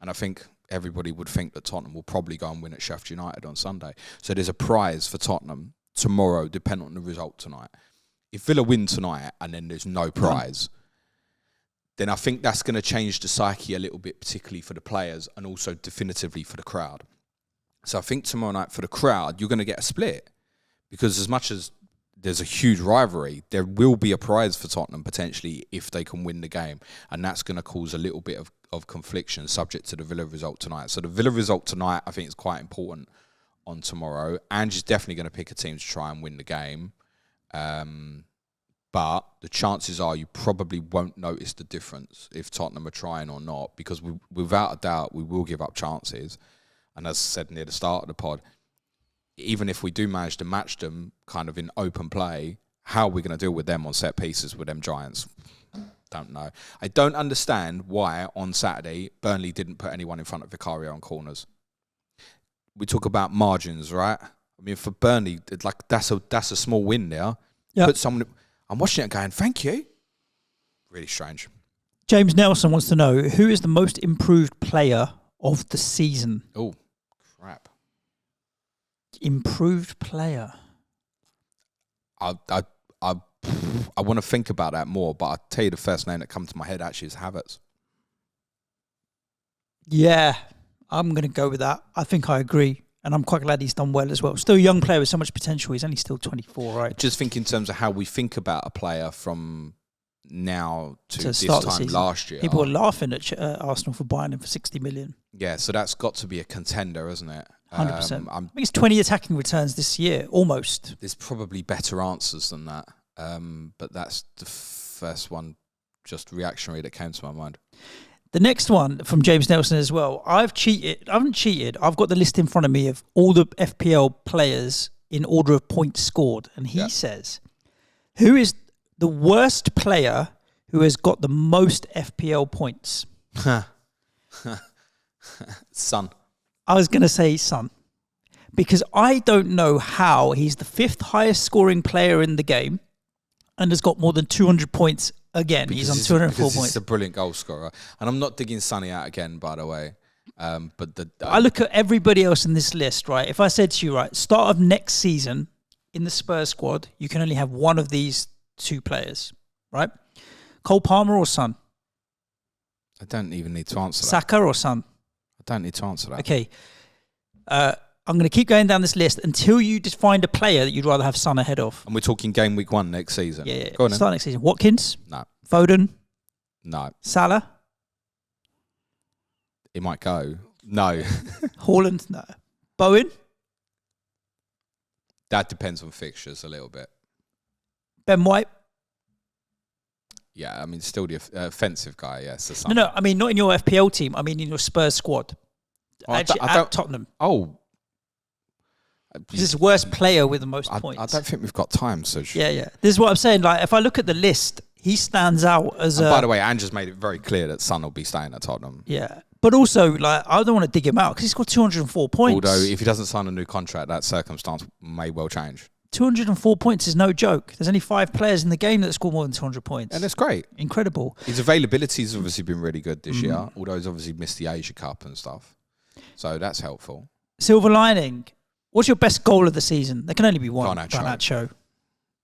And I think everybody would think that Tottenham will probably go and win at Sheffield United on Sunday. So there's a prize for Tottenham tomorrow, depending on the result tonight. If Villa win tonight and then there's no prize, then I think that's going to change the psyche a little bit, particularly for the players and also definitively for the crowd. So I think tomorrow night for the crowd, you're going to get a split, because as much as there's a huge rivalry, there will be a prize for Tottenham potentially if they can win the game. And that's going to cause a little bit of confliction subject to the Villa result tonight. So the Villa result tonight, I think, is quite important on tomorrow. Ange's definitely going to pick a team to try and win the game. But the chances are you probably won't notice the difference if Tottenham are trying or not, because without a doubt, we will give up chances. And as I said near the start of the pod, even if we do manage to match them kind of in open play, how are we going to deal with them on set pieces with them giants? Don't know. I don't understand why on Saturday Burnley didn't put anyone in front of Vicario on corners. We talk about margins, right? I mean, for Burnley, like that's a small win there. Yep. Put someone. I'm watching it going, thank you. Really strange. James Nelson wants to know, who is the most improved player of the season? Oh, crap. Improved player. I want to think about that more, but I'll tell you the first name that comes to my head actually is Havertz. Yeah, I'm going to go with that. I think I agree. And I'm quite glad he's done well as well. Still a young player with so much potential. He's only still 24, right? Just think in terms of how we think about a player from now to this time last year. People were laughing at Arsenal for buying him for 60 million. Yeah, so that's got to be a contender, isn't it? 100%. I think it's 20 attacking returns this year, almost. There's probably better answers than that. But that's the first one, just reactionary, that came to my mind. The next one from James Nelson as well. I haven't cheated. I've got the list in front of me of all the FPL players in order of points scored. And he says, who is the worst player who has got the most FPL points? Son. I was going to say Son. Because I don't know how he's the fifth highest scoring player in the game and has got more than 200 points again. He's on 204 points. He's a brilliant goal scorer. And I'm not digging Sonny out again, by the way. But I look at everybody else in this list, right? If I said to you, right, start of next season in the Spurs squad, you can only have one of these two players, right? Cole Palmer or Son? I don't even need to answer that. Saka or Son? I don't need to answer that. Okay. I'm going to keep going down this list until you just find a player that you'd rather have Son ahead of. And we're talking game week 1 next season. Yeah. Go on Start next season. Watkins? No. Foden? No. Salah? He might go. No. Haaland? No. Bowen? That depends on fixtures a little bit. Ben White? Yeah, I mean, still the offensive guy, yes. No, I mean, not in your FPL team. I mean, in your Spurs squad. Actually, at Tottenham. Oh. This is the worst player with the most points. I don't think we've got time, Suj. Yeah. This is what I'm saying. Like, if I look at the list, he stands out as by the way, Ange made it very clear that Son will be staying at Tottenham. Yeah. But also, like, I don't want to dig him out because he's got 204 points. Although, if he doesn't sign a new contract, that circumstance may well change. 204 points is no joke. There's only 5 players in the game that score more than 200 points. And that's great. Incredible. His availability has obviously been really good this year, although he's obviously missed the Asia Cup and stuff. So that's helpful. Silver lining. What's your best goal of the season? There can only be one. Garnacho.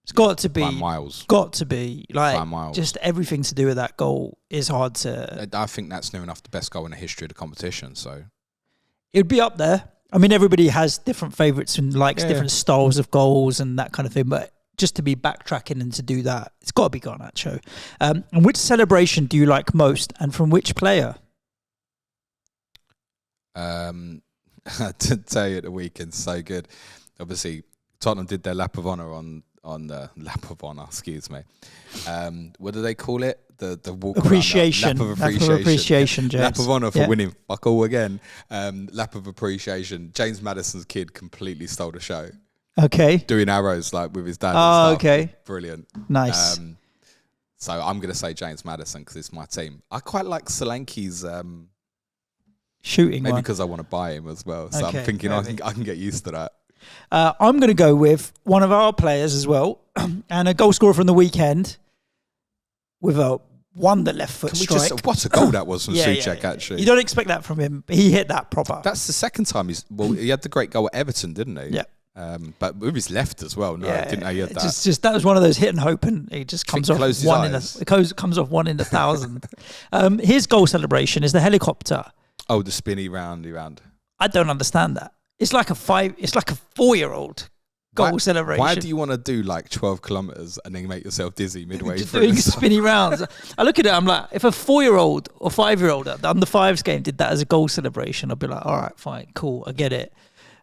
It's got to be. By miles. Got to be. Like, by miles. Just everything to do with that goal is hard to. I think that's near enough the best goal in the history of the competition. So it would be up there. I mean, everybody has different favourites and likes different styles of goals and that kind of thing, but just to be backtracking and to do that, it's got to be Garnacho. And which celebration do you like most, and from which player? To tell you at the weekend, so good. Obviously, Tottenham did their lap of honour on the lap of honour. Excuse me. What do they call it? The walk appreciation. Lap of appreciation. James. Lap of honour for winning. Fuck all again. Lap of appreciation. James Maddison's kid completely stole the show. Okay. Doing arrows like with his dad. Oh, okay. Brilliant. Nice. So I'm going to say James Maddison because it's my team. I quite like Solanke's shooting maybe one. because I want to buy him as well. So Okay, I'm thinking I can get used to that. I'm going to go with one of our players as well, and a goal scorer from the weekend with a the left foot strike. What a goal that was from Suchek, actually. You don't expect that from him. He hit that proper. That's the second time he had the great goal at Everton, didn't he? Yeah. But with his left as well. No, I didn't know he had that. Just that was one of those hit and hope, and it just comes off comes off 1 in 1,000. His goal celebration is the helicopter. Oh, the spinny roundy round. I don't understand that. It's like a 4-year-old goal celebration. Why do you want to do like 12 kilometres and then make yourself dizzy midway just through? Doing spinny rounds. I look at it, I'm like, if a 4-year-old or 5-year-old at the under 5s game did that as a goal celebration, I'd be like, all right, fine, cool, I get it.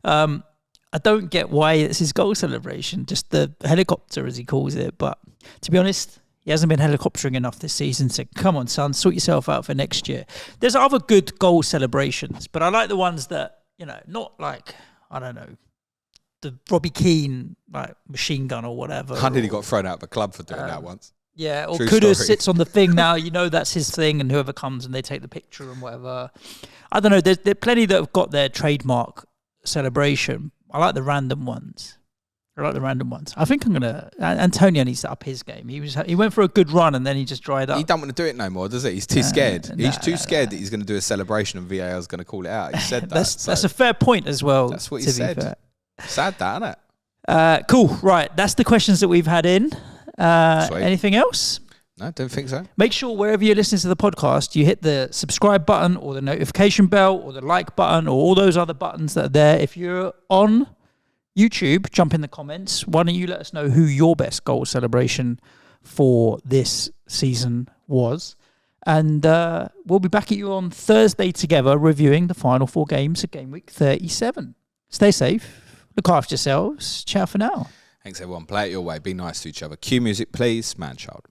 I don't get why it's his goal celebration, just the helicopter as he calls it. But to be honest, he hasn't been helicoptering enough this season. So come on, son, sort yourself out for next year. There's other good goal celebrations, but I like the ones that, not like, I don't know, the Robbie Keane like machine gun or whatever. I nearly got thrown out of the club for doing that once. Yeah, or True Kuda story. sits on the thing now. That's his thing, and whoever comes and they take the picture and whatever. I don't know. There's plenty that have got their trademark celebration. I like the random ones. I think I'm gonna. Antonio needs to up his game. He went for a good run and then he just dried up. He don't want to do it no more, does he? He's too scared. He's too scared that he's going to do a celebration and VAR's going to call it out. He said that. That's a fair point as well. That's what he said. Sad, that, isn't it? Cool. Right. That's the questions that we've had in. Anything else? No, don't think so. Make sure wherever you're listening to the podcast, you hit the subscribe button or the notification bell or the like button or all those other buttons that are there. If you're on YouTube, jump in the comments. Why don't you let us know who your best goal celebration for this season was? And we'll be back at you on Thursday together reviewing the final 4 games of Game Week 37. Stay safe. Look after yourselves. Ciao for now. Thanks, everyone. Play it your way. Be nice to each other. Cue music, please. Man child.